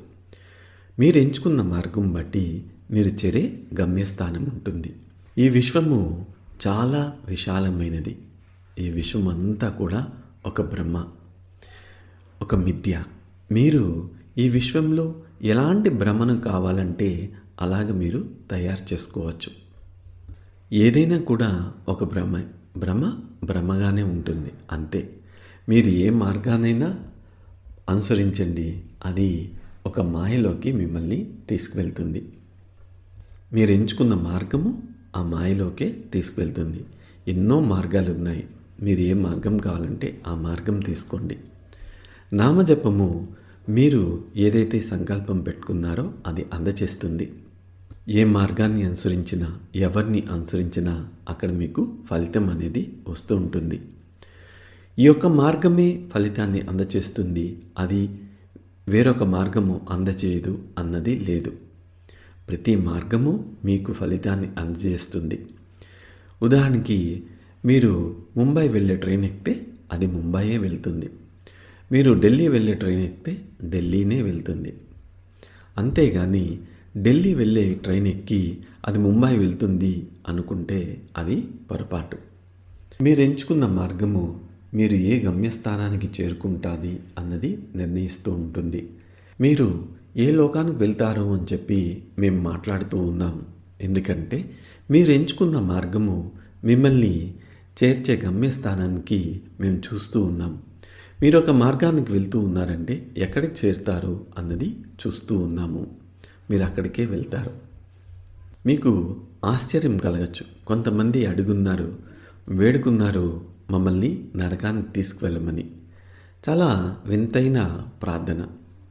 మీరు ఎంచుకున్న మార్గం బట్టి మీరు చేరే గమ్యస్థానం ఉంటుంది. ఈ విశ్వము చాలా విశాలమైనది. ఈ విశ్వం అంతా కూడా ఒక బ్రహ్మ, ఒక మిథ్య. మీరు ఈ విశ్వంలో ఎలాంటి భ్రమను కావాలంటే అలాగ మీరు తయారు చేసుకోవచ్చు. ఏదైనా కూడా ఒక భ్రమగానే ఉంటుంది అంతే. మీరు ఏ మార్గానైనా అనుసరించండి, అది ఒక మాయలోకి మిమ్మల్ని తీసుకువెళ్తుంది. మీరు ఎంచుకున్న మార్గము ఆ మాయలోకే తీసుకువెళ్తుంది. ఎన్నో మార్గాలు ఉన్నాయి. మీరు ఏ మార్గం కావాలంటే ఆ మార్గం తీసుకోండి. నామజపము మీరు ఏదైతే సంకల్పం పెట్టుకున్నారో అది అందచేస్తుంది. ఏ మార్గాన్ని అనుసరించినా, ఎవరిని అనుసరించినా అక్కడ మీకు ఫలితం అనేది వస్తూ ఉంటుంది. ఈ యొక్క మార్గమే ఫలితాన్ని అందచేస్తుంది, అది వేరొక మార్గము అందచేయదు అన్నది లేదు. ప్రతి మార్గము మీకు ఫలితాన్ని అందజేస్తుంది. ఉదాహరణకి మీరు ముంబై వెళ్ళే ట్రైన్ ఎక్కితే అది ముంబైయే వెళ్తుంది. మీరు ఢిల్లీ వెళ్ళే ట్రైన్ ఎక్కితే ఢిల్లీనే వెళ్తుంది. అంతేగాని ఢిల్లీ వెళ్ళే ట్రైన్ ఎక్కి అది ముంబై వెళ్తుంది అనుకుంటే అది పొరపాటు. మీరు ఎంచుకున్న మార్గము మీరు ఏ గమ్యస్థానానికి చేరుకుంటుంది అన్నది నిర్ణయిస్తూ ఉంటుంది. మీరు ఏ లోకానికి వెళ్తారు అని చెప్పి మేము మాట్లాడుతూ ఉన్నాం. ఎందుకంటే మీరు ఎంచుకున్న మార్గము మిమ్మల్ని చేర్చే గమ్యస్థానానికి మేము చూస్తూ ఉన్నాం. మీరు ఒక మార్గానికి వెళ్తూ ఉన్నారంటే ఎక్కడికి చేరుతారు అన్నది చూస్తూ ఉన్నాము. మీరు అక్కడికే వెళ్తారు. మీకు ఆశ్చర్యం కలగచ్చు. కొంతమంది అడుగున్నారు, వేడుకున్నారు మమ్మల్ని నరకానికి తీసుకువెళ్ళమని. చాలా వింతైన ప్రార్థన.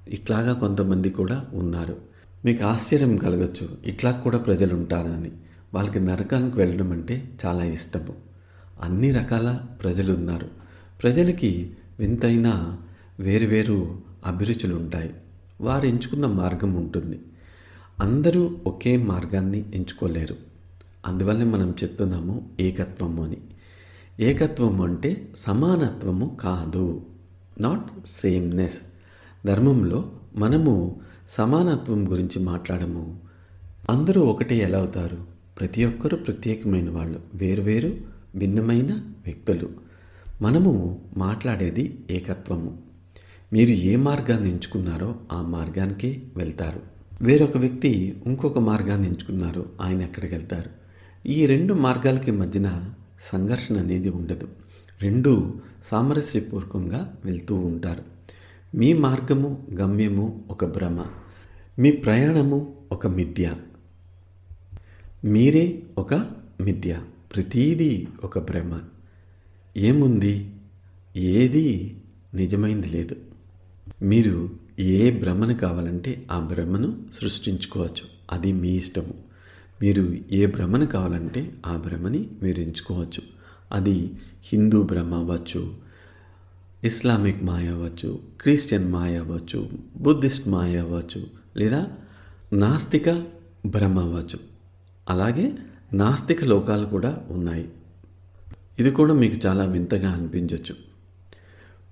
ఇట్లాగా కొంతమంది కూడా ఉన్నారు. మీకు ఆశ్చర్యం కలగచ్చు, ఇట్లా కూడా ప్రజలు ఉంటారా అని. వాళ్ళకి నరకానికి వెళ్ళడం అంటే చాలా ఇష్టము. అన్ని రకాల ప్రజలు ఉన్నారు. ప్రజలకి వింతైన వేరువేరు అభిరుచులు ఉంటాయి. వారు ఎంచుకున్న మార్గం ఉంటుంది. అందరూ ఒకే మార్గాన్ని ఎంచుకోలేరు. అందువల్ల మనం చెప్తున్నాము ఏకత్వము అని. ఏకత్వము అంటే సమానత్వము కాదు, నాట్ సేమ్నెస్. ధర్మంలో మనము సమానత్వం గురించి మాట్లాడము. అందరూ ఒకటే ఎలా అవుతారు? ప్రతి ఒక్కరూ ప్రత్యేకమైన వాళ్ళు, వేరువేరు భిన్నమైన వ్యక్తులు. మనము మాట్లాడేది ఏకత్వము. మీరు ఏ మార్గాన్ని ఎంచుకున్నారో ఆ మార్గానికే వెళ్తారు. వేరొక వ్యక్తి ఇంకొక మార్గాన్ని ఎంచుకున్నారు, ఆయన ఎక్కడికి వెళ్తారు? ఈ రెండు మార్గాలకి మధ్యన సంఘర్షణ అనేది ఉండదు. రెండు సామరస్యపూర్వకంగా వెళ్తూ ఉంటారు. మీ మార్గము, గమ్యము ఒక భ్రమ, మీ ప్రయాణము ఒక మిథ్య, మీరే ఒక మిథ్య, ప్రతీదీ ఒక భ్రమ. ఏముంది? ఏది నిజమైంది లేదు. మీరు ఏ భ్రమను కావాలంటే ఆ భ్రమను సృష్టించుకోవచ్చు. అది మీ ఇష్టము. మీరు ఏ భ్రమను కావాలంటే ఆ భ్రమని మీరు ఎంచుకోవచ్చు. అది హిందూ భ్రమ అవ్వచ్చు, ఇస్లామిక్ మాయ అవ్వచ్చు, క్రిస్టియన్ మాయ అవ్వచ్చు, బుద్ధిస్ట్ మాయ అవ్వచ్చు, లేదా నాస్తిక భ్రమ అవ్వచ్చు. అలాగే నాస్తిక లోకాలు కూడా ఉన్నాయి. ఇది కూడా మీకు చాలా వింతగా అనిపించవచ్చు.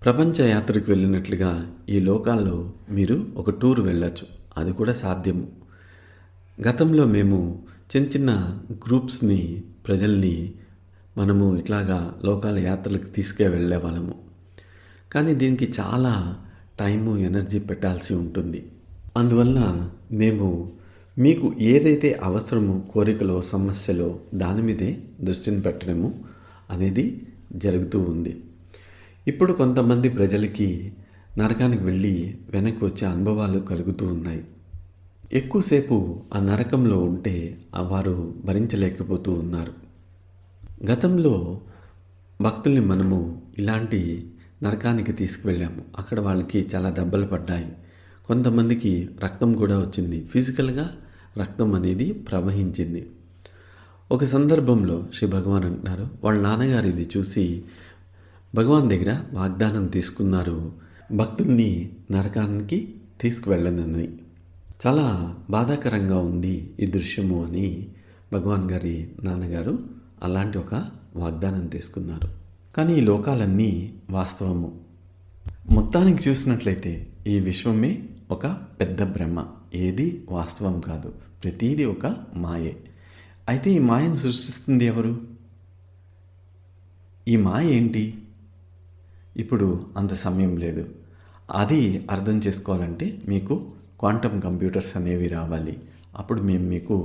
ప్రపంచ యాత్రకు వెళ్ళినట్లుగా ఈ లోకాల్లో మీరు ఒక టూర్ వెళ్ళచ్చు. అది కూడా సాధ్యము. గతంలో మేము చిన్న చిన్న గ్రూప్స్ని, ప్రజల్ని మనము ఇట్లాగా లోకాల యాత్రలకు వెళ్ళే వాళ్ళము. కానీ దీనికి చాలా టైము, ఎనర్జీ పెట్టాల్సి ఉంటుంది. అందువల్ల మేము మీకు ఏదైతే అవసరమో, కోరికలో, సమస్యలో, దాని మీదే దృష్టిని పెట్టడము అనేది జరుగుతూ ఉంది. ఇప్పుడు కొంతమంది ప్రజలకి నరకానికి వెళ్ళి వెనక్కి వచ్చే అనుభవాలు కలుగుతూ ఉన్నాయి. ఎక్కువసేపు ఆ నరకంలో ఉంటే వారు భరించలేకపోతూ ఉన్నారు. గతంలో భక్తుల్ని మనము ఇలాంటి నరకానికి తీసుకువెళ్ళాము. అక్కడ వాళ్ళకి చాలా దెబ్బలు పడ్డాయి. కొంతమందికి రక్తం కూడా వచ్చింది. ఫిజికల్గా రక్తం అనేది ప్రవహించింది. ఒక సందర్భంలో శ్రీ భగవాన్ అంటున్నారు, వాళ్ళ నాన్నగారు ఇది చూసి భగవాన్ దగ్గర వాగ్దానం తీసుకున్నారు, భక్తుల్ని నరకానికి తీసుకువెళ్ళనని. చాలా బాధాకరంగా ఉంది ఈ దృశ్యము అని భగవాన్ గారి నాన్నగారు అలాంటి ఒక వాగ్దానం తీసుకున్నారు. కానీ ఈ లోకాలన్నీ వాస్తవము. మొత్తానికి చూసినట్లయితే ఈ విశ్వమే ఒక పెద్ద బ్రహ్మ. ఏది వాస్తవం కాదు, ప్రతీది ఒక మాయే. అయితే ఈ మాయను సృష్టిస్తుంది ఎవరు? ఈ మాయ ఏంటి? ఇప్పుడు అంత సమయం లేదు. అది అర్థం చేసుకోవాలంటే మీకు క్వాంటమ్ కంప్యూటర్స్ అనేవి రావాలి. అప్పుడు మేము మీకు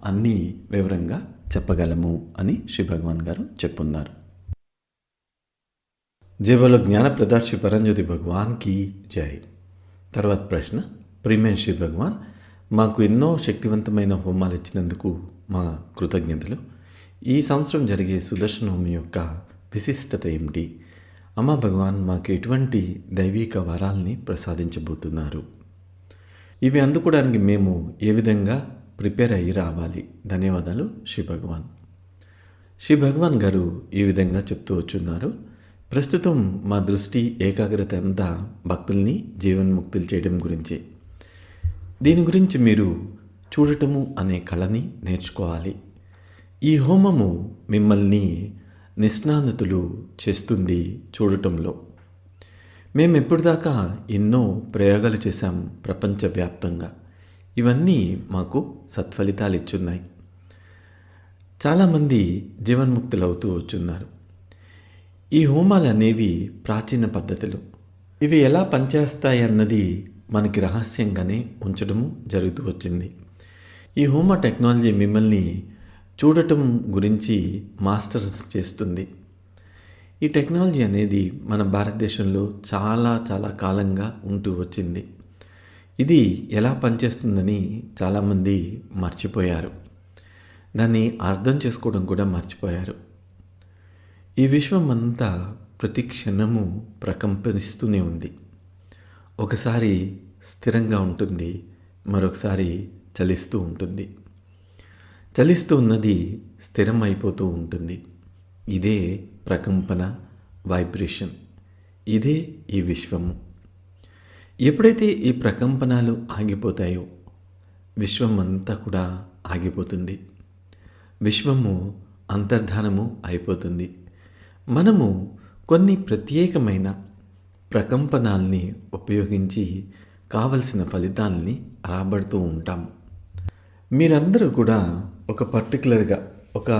అన్నీ వివరంగా చెప్పగలము అని శ్రీ భగవాన్ గారు చెప్పున్నారు. జయబోలో జ్ఞానప్రద శ్రీ పరంజ్యోతి భగవాన్కి జై. తర్వాత ప్రశ్న, ప్రియమైన శ్రీ భగవాన్, మాకు ఎన్నో శక్తివంతమైన హోమాలు ఇచ్చినందుకు మా కృతజ్ఞతలు. ఈ సంవత్సరం జరిగే సుదర్శన హోమం యొక్క విశిష్టత ఏమిటి? అమ్మా భగవాన్, మాకు ఎటువంటి దైవిక వరాల్ని ప్రసాదించబోతున్నారు? ఇవి అందుకోవడానికి మేము ఏ విధంగా ప్రిపేర్ అయ్యి రావాలి. ధన్యవాదాలు. శ్రీ భగవాన్. శ్రీ భగవాన్ గారు ఈ విధంగా చెప్తూ వచ్చున్నారు. ప్రస్తుతం మా దృష్టి ఏకాగ్రత అంతా భక్తుల్ని జీవన్ముక్తులు చేయడం గురించి. దీని గురించి మీరు చూడటము అనే కళని నేర్చుకోవాలి. ఈ హోమము మిమ్మల్ని నిష్ణాతులు చేస్తుంది చూడటంలో. మేము ఎప్పటిదాకా ఎన్నో ప్రయోగాలు చేశాం ప్రపంచవ్యాప్తంగా. ఇవన్నీ మాకు సత్ఫలితాలు ఇచ్చున్నాయి. చాలామంది జీవన్ముక్తులు అవుతూ వచ్చున్నారు. ఈ హోమాలు అనేవి ప్రాచీన పద్ధతులు. ఇవి ఎలా పనిచేస్తాయి అన్నది మనకి రహస్యంగానే ఉంచడము జరుగుతూ వచ్చింది. ఈ హోమ టెక్నాలజీ మిమ్మల్ని చూడటం గురించి మాస్టర్స్ చేస్తుంది. ఈ టెక్నాలజీ అనేది మన భారతదేశంలో చాలా చాలా కాలంగా ఉంటూ వచ్చింది. ఇది ఎలా పనిచేస్తుందని చాలామంది మర్చిపోయారు. దాన్ని అర్థం చేసుకోవడం కూడా మర్చిపోయారు. ఈ విశ్వం అంతా ప్రతి క్షణము ప్రకంపిస్తూనే ఉంది. ఒకసారి స్థిరంగా ఉంటుంది, మరొకసారి చలిస్తూ ఉంటుంది. చలిస్తూ ఉన్నది స్థిరం అయిపోతూ ఉంటుంది. ఇదే ప్రకంపన, వైబ్రేషన్. ఇదే ఈ విశ్వము. ఎప్పుడైతే ఈ ప్రకంపనాలు ఆగిపోతాయో విశ్వం అంతా కూడా ఆగిపోతుంది. విశ్వము అంతర్ధానము అయిపోతుంది. మనము కొన్ని ప్రత్యేకమైన ప్రకంపనాల్ని ఉపయోగించి కావలసిన ఫలితాలని రాబడుతూ ఉంటాం. మీరందరూ కూడా ఒక పర్టికులర్గా ఒక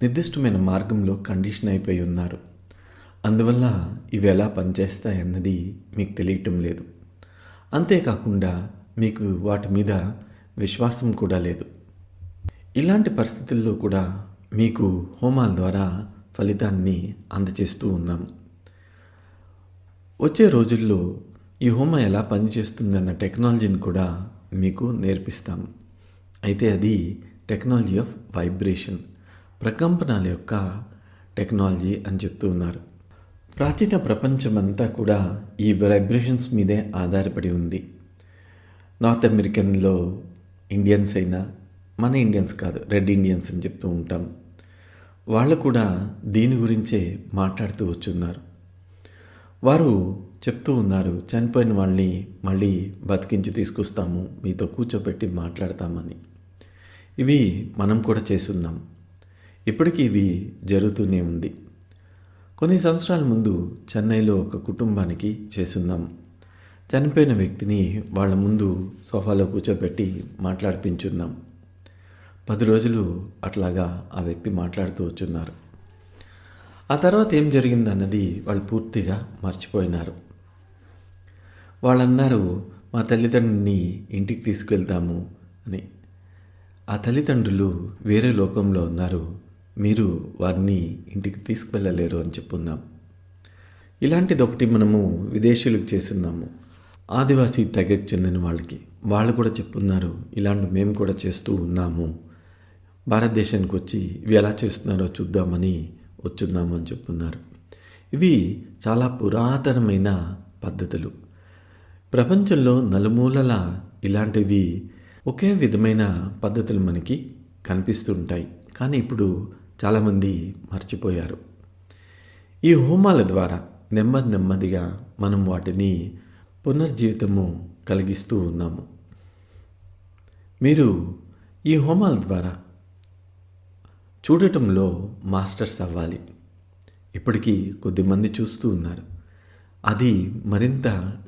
నిర్దిష్టమైన మార్గంలో కండిషన్ అయిపోయి ఉన్నారు. అందువల్ల ఇవి ఎలా పనిచేస్తాయన్నది మీకు తెలియటం లేదు. అంతేకాకుండా మీకు వాటి మీద విశ్వాసం కూడా లేదు. ఇలాంటి పరిస్థితుల్లో కూడా మీకు హోమాల ద్వారా ఫలితాన్ని అందచేస్తూ ఉన్నాం. వచ్చే రోజుల్లో ఈ హోమం ఎలా పనిచేస్తుందన్న టెక్నాలజీని కూడా మీకు నేర్పిస్తాం. అయితే అది టెక్నాలజీ ఆఫ్ వైబ్రేషన్, ప్రకంపనాల యొక్క టెక్నాలజీ అని చెప్తూ ఉన్నారు. ప్రాచీన ప్రపంచమంతా కూడా ఈ వైబ్రేషన్స్ మీదే ఆధారపడి ఉంది. నార్త్ అమెరికన్లో ఇండియన్స్ అయినా, మన ఇండియన్స్ కాదు, రెడ్ ఇండియన్స్ అని చెప్తూ ఉంటాం, వాళ్ళు కూడా దీని గురించే మాట్లాడుతూ వచ్చున్నారు. వారు చెప్తూ ఉన్నారు, చనిపోయిన వాళ్ళని మళ్ళీ బతికించి తీసుకొస్తాము, మీతో కూర్చోబెట్టి మాట్లాడతామని. ఇవి మనం కూడా చేస్తున్నాం. ఇప్పటికీ ఇవి జరుగుతూనే ఉంది. కొన్ని సంవత్సరాల ముందు చెన్నైలో ఒక కుటుంబానికి చేసున్నాం. చనిపోయిన వ్యక్తిని వాళ్ళ ముందు సోఫాలో కూర్చోబెట్టి మాట్లాడిపించున్నాం. 10 రోజులు అట్లాగా ఆ వ్యక్తి మాట్లాడుతూ వచ్చున్నారు. ఆ తర్వాత ఏం జరిగిందన్నది వాళ్ళు పూర్తిగా మర్చిపోయినారు. వాళ్ళన్నారు, మా తల్లిదండ్రుల్ని ఇంటికి తీసుకెళ్తాము అని. ఆ తల్లిదండ్రులు వేరే లోకంలో ఉన్నారు, మీరు వారిని ఇంటికి తీసుకువెళ్ళలేరు అని చెప్పున్నాం. ఇలాంటిది ఒకటి మనము విదేశీయులకు చేస్తున్నాము. ఆదివాసీ తెగకు చెందిన వాళ్ళకి వాళ్ళు కూడా చెప్పున్నారు, ఇలాంటి మేము కూడా చేస్తూ ఉన్నాము, భారతదేశానికి వచ్చి ఇవి ఎలా చేస్తున్నారో చూద్దామని వచ్చున్నాము అని చెప్పున్నారు. ఇవి చాలా పురాతనమైన పద్ధతులు. ప్రపంచంలో నలుమూలల ఇలాంటివి ఒకే విధమైన పద్ధతులు మనకి కనిపిస్తుంటాయి. కానీ ఇప్పుడు చాలామంది మర్చిపోయారు. ఈ హోమాల ద్వారా నెమ్మదిగా మనం వాటిని పునర్జీవితము కలిగిస్తూ ఉన్నాము. మీరు ఈ హోమాల ద్వారా చూడటంలో మాస్టర్స్ అవ్వాలి. ఇప్పటికీ కొద్దిమంది చూస్తూ ఉన్నారు. అది మరింత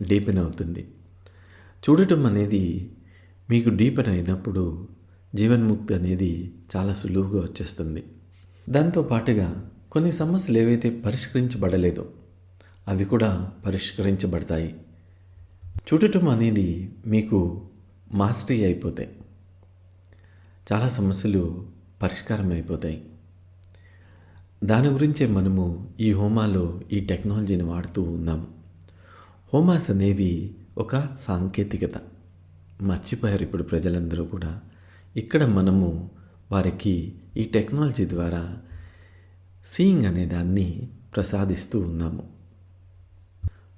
డీపెన్ అవుతుంది. చూడటం అనేది మీకు డీపెన్ అయినప్పుడు జీవన్ముక్తి అనేది చాలా సులువుగా వచ్చేస్తుంది. దాంతో పాటుగా కొన్ని సమస్యలు ఏవైతే పరిష్కరించబడలేదో అవి కూడా పరిష్కరించబడతాయి. చూడటం అనేది మీకు మాస్టరీ అయిపోతాయి. చాలా సమస్యలు పరిష్కారం అయిపోతాయి. దాని గురించే మనము ఈ హోమాలో ఈ టెక్నాలజీని వాడుతూ ఉన్నాం. హోమాస్ అనేవి ఒక సాంకేతికత. మర్చిపోయారు ఇప్పుడు ప్రజలందరూ కూడా. ఇక్కడ మనము వారికి ఈ టెక్నాలజీ ద్వారా సీయింగ్ అనే దాన్ని ప్రసాదిస్తూ ఉన్నాము.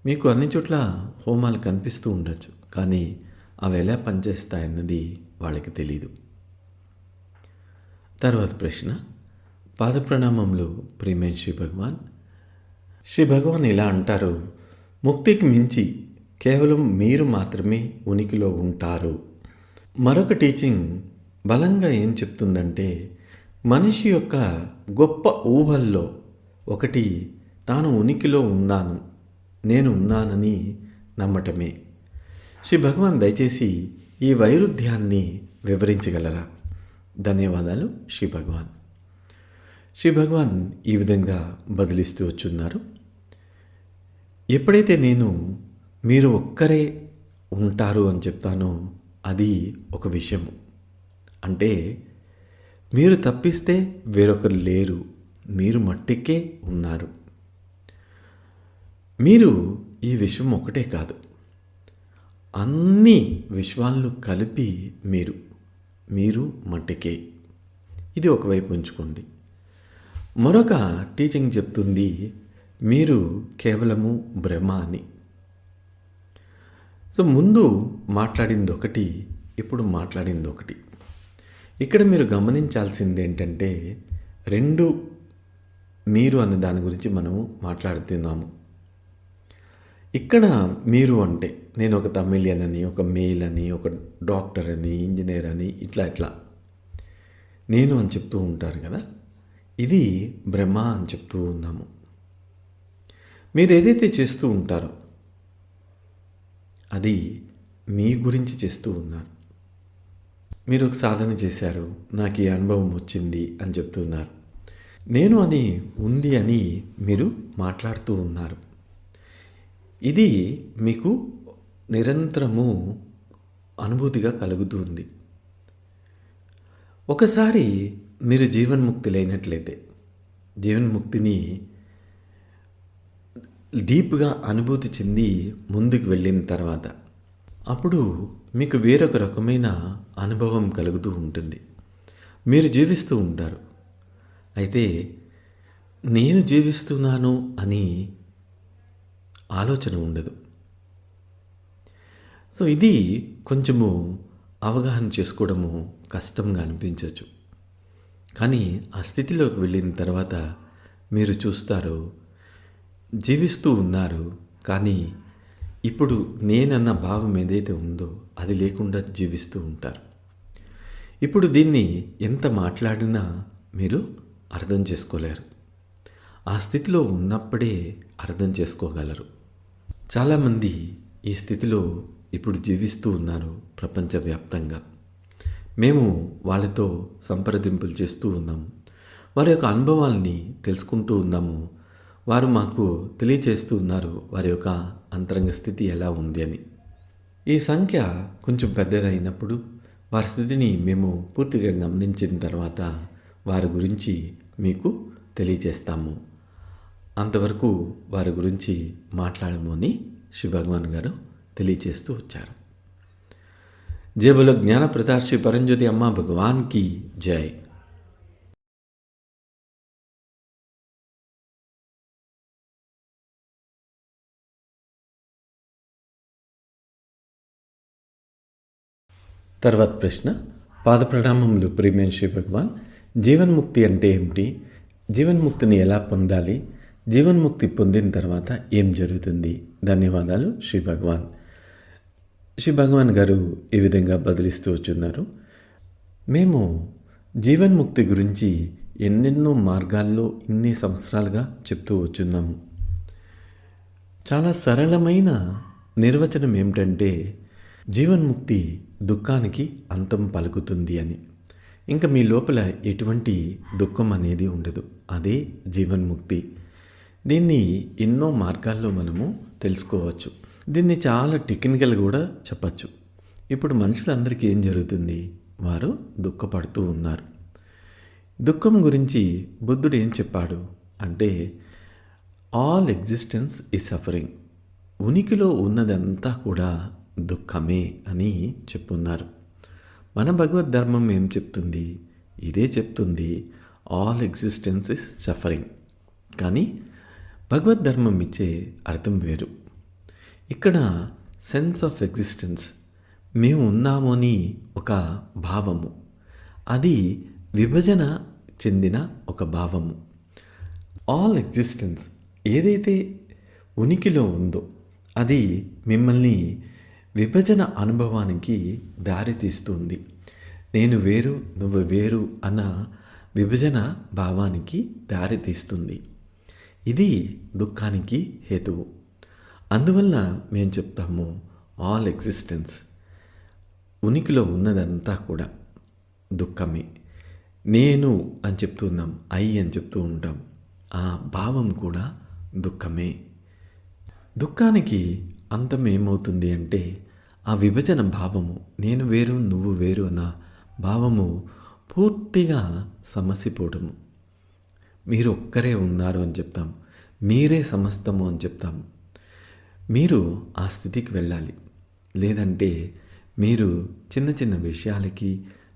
మీకు అన్ని చోట్ల హోమాలు కనిపిస్తూ ఉండొచ్చు, కానీ అవి ఎలా పనిచేస్తాయన్నది వాళ్ళకి తెలీదు. తర్వాత ప్రశ్న, పాదప్రణామంలో ప్రియమైన శ్రీ భగవాన్ ఇలా అంటారు, ముక్తికి మించి కేవలం మీరు మాత్రమే ఉనికిలో ఉంటారు. మరొక టీచింగ్ బలంగా ఏం చెప్తుందంటే, మనిషి యొక్క గొప్ప ఊహల్లో ఒకటి తాను ఉనికిలో ఉన్నాను, నేను ఉన్నానని నమ్మటమే. శ్రీ భగవాన్ దయచేసి ఈ వైరుధ్యాన్ని వివరించగలరా? ధన్యవాదాలు శ్రీ భగవాన్. శ్రీ భగవాన్ ఈ విధంగా బదిలిస్తూ వచ్చున్నారు. ఎప్పుడైతే నేను మీరు ఒక్కరే ఉంటారు అని చెప్తానో అది ఒక విషయము. అంటే మీరు తప్పిస్తే వేరొకరు లేరు, మీరు మట్టికే ఉన్నారు. మీరు ఈ విషయం ఒకటే కాదు, అన్ని విశ్వాలను కలిపి మీరు మట్టికే. ఇది ఒకవైపు ఉంచుకోండి. మరొక టీచింగ్ చెప్తుంది, మీరు కేవలము బ్రహ్మ అని. సో ముందు మాట్లాడింది ఒకటి, ఇప్పుడు మాట్లాడింది ఒకటి. ఇక్కడ మీరు గమనించాల్సింది ఏంటంటే, రెండు మీరు అనే దాని గురించి మనము మాట్లాడుతున్నాము. ఇక్కడ మీరు అంటే నేను ఒక తమిళియన్ అని, ఒక మేల్ అని, ఒక డాక్టర్ అని, ఇంజనీర్ అని, ఇట్లా నేను అని చెప్తూ ఉంటారు కదా. ఇది బ్రహ్మ అని చెప్తూ ఉన్నాము. మీరు ఏదైతే చేస్తూ ఉంటారో అది మీ గురించి చేస్తూ ఉన్నారు. మీరు ఒక సాధన చేశారు, నాకు ఈ అనుభవం వచ్చింది అని చెప్తున్నారు. నేను అని ఉంది అని మీరు మాట్లాడుతూ ఉన్నారు. ఇది మీకు నిరంతరము అనుభూతిగా కలుగుతుంది. ఒకసారి మీరు జీవన్ముక్తి లేనట్లయితే, జీవన్ముక్తిని డీప్గా అనుభూతి చెంది ముందుకు వెళ్ళిన తర్వాత అప్పుడు మీకు వేరొక రకమైన అనుభవం కలుగుతూ ఉంటుంది. మీరు జీవిస్తూ ఉంటారు. అయితే నేను జీవిస్తున్నాను అని ఆలోచన ఉండదు. సో ఇది కొంచెము అవగాహన చేసుకోవడము కష్టంగా అనిపించవచ్చు. కానీ ఆ స్థితిలోకి వెళ్ళిన తర్వాత మీరు చూస్తారు, జీవిస్తూ ఉన్నారు, కానీ ఇప్పుడు నేనన్న భావం ఏదైతే ఉందో అది లేకుండా జీవిస్తూ ఉంటారు. ఇప్పుడు దీన్ని ఎంత మాట్లాడినా మీరు అర్థం చేసుకోలేరు. ఆ స్థితిలో ఉన్నప్పుడే అర్థం చేసుకోగలరు. చాలామంది ఈ స్థితిలో ఇప్పుడు జీవిస్తూ ఉన్నారు ప్రపంచవ్యాప్తంగా. మేము వాళ్ళతో సంప్రదింపులు చేస్తూ ఉన్నాము, వారి యొక్క అనుభవాల్ని తెలుసుకుంటూ ఉన్నాము. వారు మాకు తెలియచేస్తూ ఉన్నారు వారి యొక్క అంతరంగ స్థితి ఎలా ఉంది అని. ఈ సంఖ్య కొంచెం పెద్దదైనప్పుడు వారి స్థితిని మేము పూర్తిగా గమనించిన తర్వాత వారి గురించి మీకు తెలియచేస్తాము. అంతవరకు వారి గురించి మాట్లాడము అని శ్రీ భగవాన్ గారు తెలియచేస్తూ వచ్చారు. జై బోలో జ్ఞాన ప్రదాత శ్రీ పరంజ్యోతి అమ్మ భగవాన్ की जय. తర్వాత ప్రశ్న, పాదప్రణామములు ప్రియమైన శ్రీ భగవాన్. జీవన్ముక్తి అంటే ఏమిటి? జీవన్ముక్తిని ఎలా పొందాలి? జీవన్ముక్తి పొందిన తర్వాత ఏం జరుగుతుంది? ధన్యవాదాలు శ్రీ భగవాన్. శ్రీ భగవాన్ గారు ఈ విధంగా బదిలిస్తూ వచ్చున్నారు. మేము జీవన్ముక్తి గురించి ఎన్నెన్నో మార్గాల్లో ఇన్ని సంవత్సరాలుగా చెప్తూ వచ్చున్నాము. చాలా సరళమైన నిర్వచనం ఏమిటంటే, జీవన్ముక్తి దుఃఖానికి అంతం పలుకుతుంది అని. ఇంకా మీ లోపల ఎటువంటి దుఃఖం అనేది ఉండదు. అదే జీవన్ముక్తి. దీన్ని ఎన్నో మార్గాల్లో మనము తెలుసుకోవచ్చు. దీన్ని చాలా టెక్నికల్ కూడా చెప్పచ్చు. ఇప్పుడు మనుషులందరికీ ఏం జరుగుతుంది? వారు దుఃఖపడుతూ ఉన్నారు. దుఃఖం గురించి బుద్ధుడు ఏం చెప్పాడు అంటే, ఆల్ ఎగ్జిస్టెన్స్ ఈజ్ సఫరింగ్. ఉనికిలో ఉన్నదంతా కూడా దుఃఖమే అని చెప్పున్నారు. మన భగవద్ ధర్మం ఏం చెప్తుంది? ఇదే చెప్తుంది, ఆల్ ఎగ్జిస్టెన్స్ ఇస్ సఫరింగ్. కానీ భగవద్ ధర్మం ఇచ్చే అర్థం వేరు. ఇక్కడ సెన్స్ ఆఫ్ ఎగ్జిస్టెన్స్, మేము ఉన్నాము అని ఒక భావము, అది విభజన చెందిన ఒక భావము. ఆల్ ఎగ్జిస్టెన్స్ ఏదైతే ఉనికిలో ఉందో అది మిమ్మల్ని విభజన అనుభవానికి దారితీస్తుంది. నేను వేరు నువ్వు వేరు అన్న విభజన భావానికి దారితీస్తుంది. ఇది దుఃఖానికి హేతువు. అందువల్ల మేము చెప్తాము ఆల్ ఎగ్జిస్టెన్స్, ఉనికిలో ఉన్నదంతా కూడా దుఃఖమే. నేను అని చెప్తున్నాం, అని చెప్తూ ఉంటాం, ఆ భావం కూడా దుఃఖమే. దుఃఖానికి అంతం ఏమవుతుంది అంటే ఆ విభజన భావము, నేను వేరు నువ్వు వేరు అన్న భావము పూర్తిగా సమసిపోవడము. మీరు ఒక్కరే ఉన్నారు అని చెప్తాం, మీరే సమస్తము అని చెప్తాం. మీరు ఆ స్థితికి వెళ్ళాలి. లేదంటే మీరు చిన్న చిన్న విషయాలకి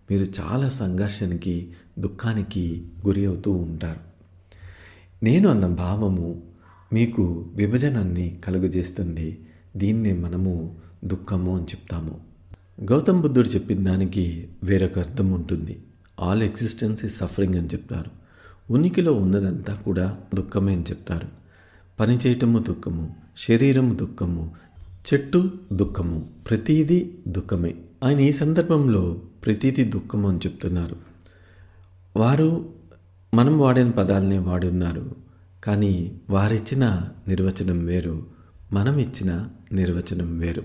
మీరు చాలా సంఘర్షణకి దుఃఖానికి గురి అవుతూ ఉంటారు. నేను అన్న భావము మీకు విభజనాన్ని కలుగజేస్తుంది. దీన్నే మనము దుఃఖము అని చెప్తాము. గౌతమ్ బుద్ధుడు చెప్పిన దానికి వేరొక అర్థం ఉంటుంది. ఆల్ ఎగ్జిస్టెన్స్ ఈజ్ సఫరింగ్ అని చెప్తారు. ఉనికిలో ఉన్నదంతా కూడా దుఃఖమే అని చెప్తారు. పని చేయటము దుఃఖము, శరీరము దుఃఖము, చెట్టు దుఃఖము, ప్రతీదీ దుఃఖమే. ఆయన ఈ సందర్భంలో ప్రతీదీ దుఃఖము అని చెప్తున్నారు. వారు మనం వాడిన పదాలనే వాడున్నారు, కానీ వారిచ్చిన నిర్వచనం వేరు, మనం ఇచ్చిన నిర్వచనం వేరు.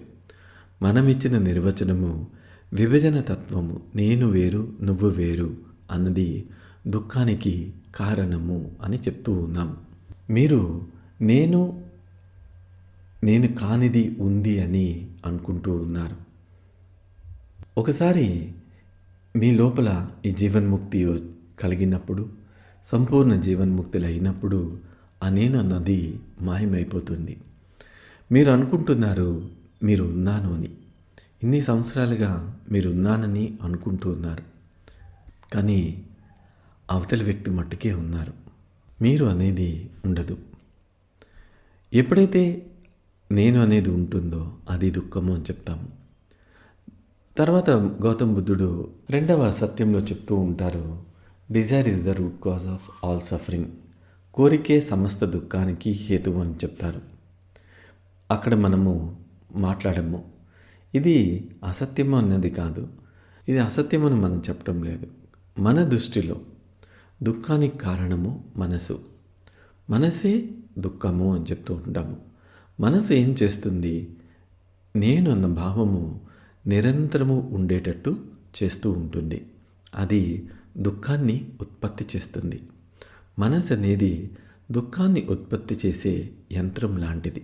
మనం ఇచ్చిన నిర్వచనము విభజన తత్వము, నేను వేరు నువ్వు వేరు అన్నది దుఃఖానికి కారణము అని చెప్తూ ఉన్నాం. మీరు నేను కానిది ఉంది అని అనుకుంటూ ఉన్నారు. ఒకసారి మీ లోపల ఈ జీవన్ముక్తి కలిగినప్పుడు, సంపూర్ణ జీవన్ముక్తులు అయినప్పుడు ఆ నేను అన్నది మాయమైపోతుంది. మీరు అనుకుంటున్నారు మీరు ఉన్నాను అని. ఇన్ని సంవత్సరాలుగా మీరు ఉన్నానని అనుకుంటూ ఉన్నారు, కానీ అవతలి వ్యక్తి మట్టుకే ఉన్నారు. మీరు అనేది ఉండదు. ఎప్పుడైతే నేను అనేది ఉంటుందో అది దుఃఖము అని చెప్తాము. తర్వాత గౌతమ్ బుద్ధుడు రెండవ సత్యంలో చెప్తూ ఉంటారు, Dzire is the root cause of all suffering. కోరికే సమస్త దుఃఖానికి హేతువు అని చెప్తారు. అక్కడ మనము మాట్లాడము, ఇది అసత్యము అన్నది కాదు, ఇది అసత్యమని మనం చెప్పడం లేదు. మన దృష్టిలో దుఃఖానికి కారణము మనసు. మనసే దుఃఖము అని చెప్తూ ఉంటాము. మనసు ఏం చేస్తుంది? నేను అన్న భావము నిరంతరము ఉండేటట్టు చేస్తూ ఉంటుంది. అది దుఃఖాన్ని ఉత్పత్తి చేస్తుంది. మనసు అనేది దుఃఖాన్ని ఉత్పత్తి చేసే యంత్రం లాంటిది.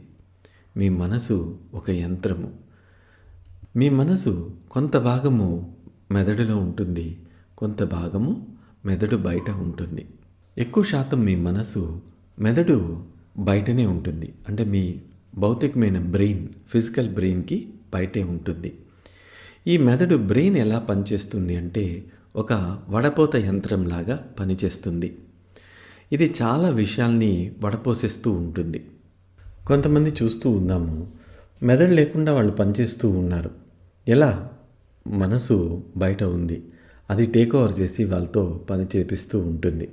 మీ మనసు ఒక యంత్రము. మీ మనసు కొంత భాగము మెదడులో ఉంటుంది, కొంత భాగము మెదడు బయట ఉంటుంది. ఎక్కువ శాతం మీ మనసు మెదడు బయటనే ఉంటుంది, అంటే మీ భౌతికమైన బ్రెయిన్, ఫిజికల్ బ్రెయిన్కి బయటే ఉంటుంది. ఈ మెదడు బ్రెయిన్ ఎలా పనిచేస్తుంది అంటే ఒక వడపోత యంత్రంలాగా పనిచేస్తుంది. ఇది చాలా విషయాల్ని వడపోసేస్తూ ఉంటుంది. కొంతమంది చూస్తూ ఉన్నాము, మెదడు లేకుండా వాళ్ళు పనిచేస్తూ ఉన్నారు. ఎలా? మనసు బయట ఉంది, అది టేక్ ఓవర్ చేసి వాళ్ళతో పని చేపిస్తూ ఉంటుంది.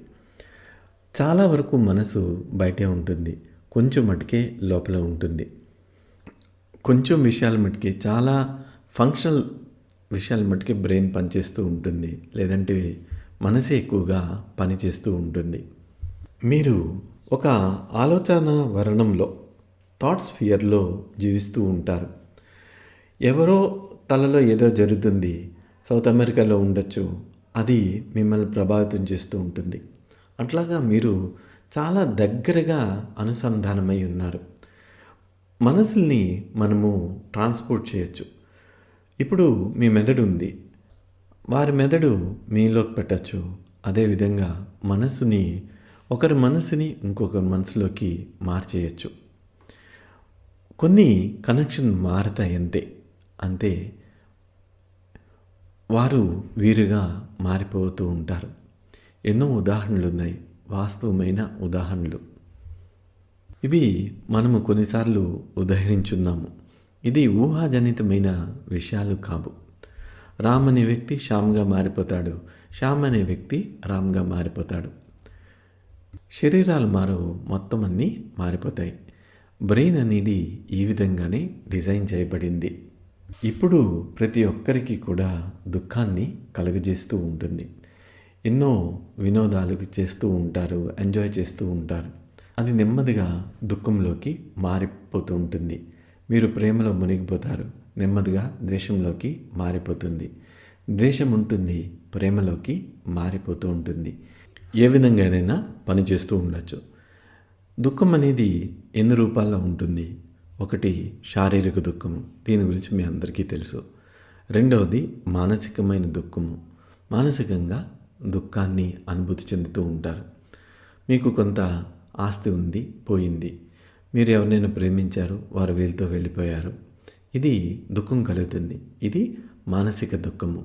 చాలా వరకు మనసు బయటే ఉంటుంది, కొంచెం మటుకే లోపల ఉంటుంది. కొంచెం విషయాల మటుకే, చాలా ఫంక్షనల్ విషయాల మటుకే బ్రెయిన్ పనిచేస్తూ ఉంటుంది, లేదంటే మనసే ఎక్కువగా పనిచేస్తూ ఉంటుంది. మీరు ఒక ఆలోచన వర్ణంలో, థాట్ స్ఫియర్లో జీవిస్తూ ఉంటారు. ఎవరో తలలో ఏదో జరుగుతుంది, సౌత్ అమెరికాలో ఉండొచ్చు, అది మిమ్మల్ని ప్రభావితం చేస్తూ ఉంటుంది. అట్లాగా మీరు చాలా దగ్గరగా అనుసంధానమై ఉన్నారు. మనసుల్ని మనము ట్రాన్స్పోర్ట్ చేయొచ్చు. ఇప్పుడు మీ మెదడు ఉంది, వారి మెదడు మీలోకి పెట్టచ్చు. అదేవిధంగా మనసుని, ఒకరి మనసుని ఇంకొకరి మనసులోకి మార్చేయచ్చు. కొన్ని కనెక్షన్ మారతాయి, అంతే వారు వీరుగా మారిపోతూ ఉంటారు. ఎన్నో ఉదాహరణలు ఉన్నాయి, వాస్తవమైన ఉదాహరణలు. ఇవి మనము కొన్నిసార్లు ఉదహరించున్నాము. ఇది ఊహాజనితమైన విషయాలు కావు. రామ్ అనే వ్యక్తి శ్యామ్గా మారిపోతాడు, శ్యామ్ అనే వ్యక్తి రామ్గా మారిపోతాడు. శరీరాలు మారవు, మొత్తం అన్నీ మారిపోతాయి. బ్రెయిన్ అనేది ఈ విధంగానే డిజైన్ చేయబడింది. ఇప్పుడు ప్రతి ఒక్కరికి కూడా దుఃఖాన్ని కలుగజేస్తూ ఉంటుంది. ఎన్నో వినోదాలు చేస్తూ ఉంటారు, ఎంజాయ్ చేస్తూ ఉంటారు. అది నెమ్మదిగా దుఃఖంలోకి మారిపోతూ ఉంటుంది. మీరు ప్రేమలో మునిగిపోతారు, నెమ్మదిగా ద్వేషంలోకి మారిపోతుంది. ద్వేషం ఉంటుంది, ప్రేమలోకి మారిపోతూ ఉంటుంది. ఏ విధంగానైనా పనిచేస్తూ ఉండొచ్చు. దుఃఖం అనేది ఎన్ని రూపాల్లో ఉంటుంది? ఒకటి శారీరక దుఃఖము, దీని గురించి మీ అందరికీ తెలుసు. రెండవది మానసికమైన దుఃఖము. మానసికంగా దుఃఖాన్ని అనుభూతి చెందుతూ ఉంటారు. మీకు కొంత ఆస్తి ఉంది, పోయింది. మీరు ఎవరినైనా ప్రేమించారు, వారు వీళ్ళతో వెళ్ళిపోయారు. ఇది దుఃఖం కలుగుతుంది. ఇది మానసిక దుఃఖము.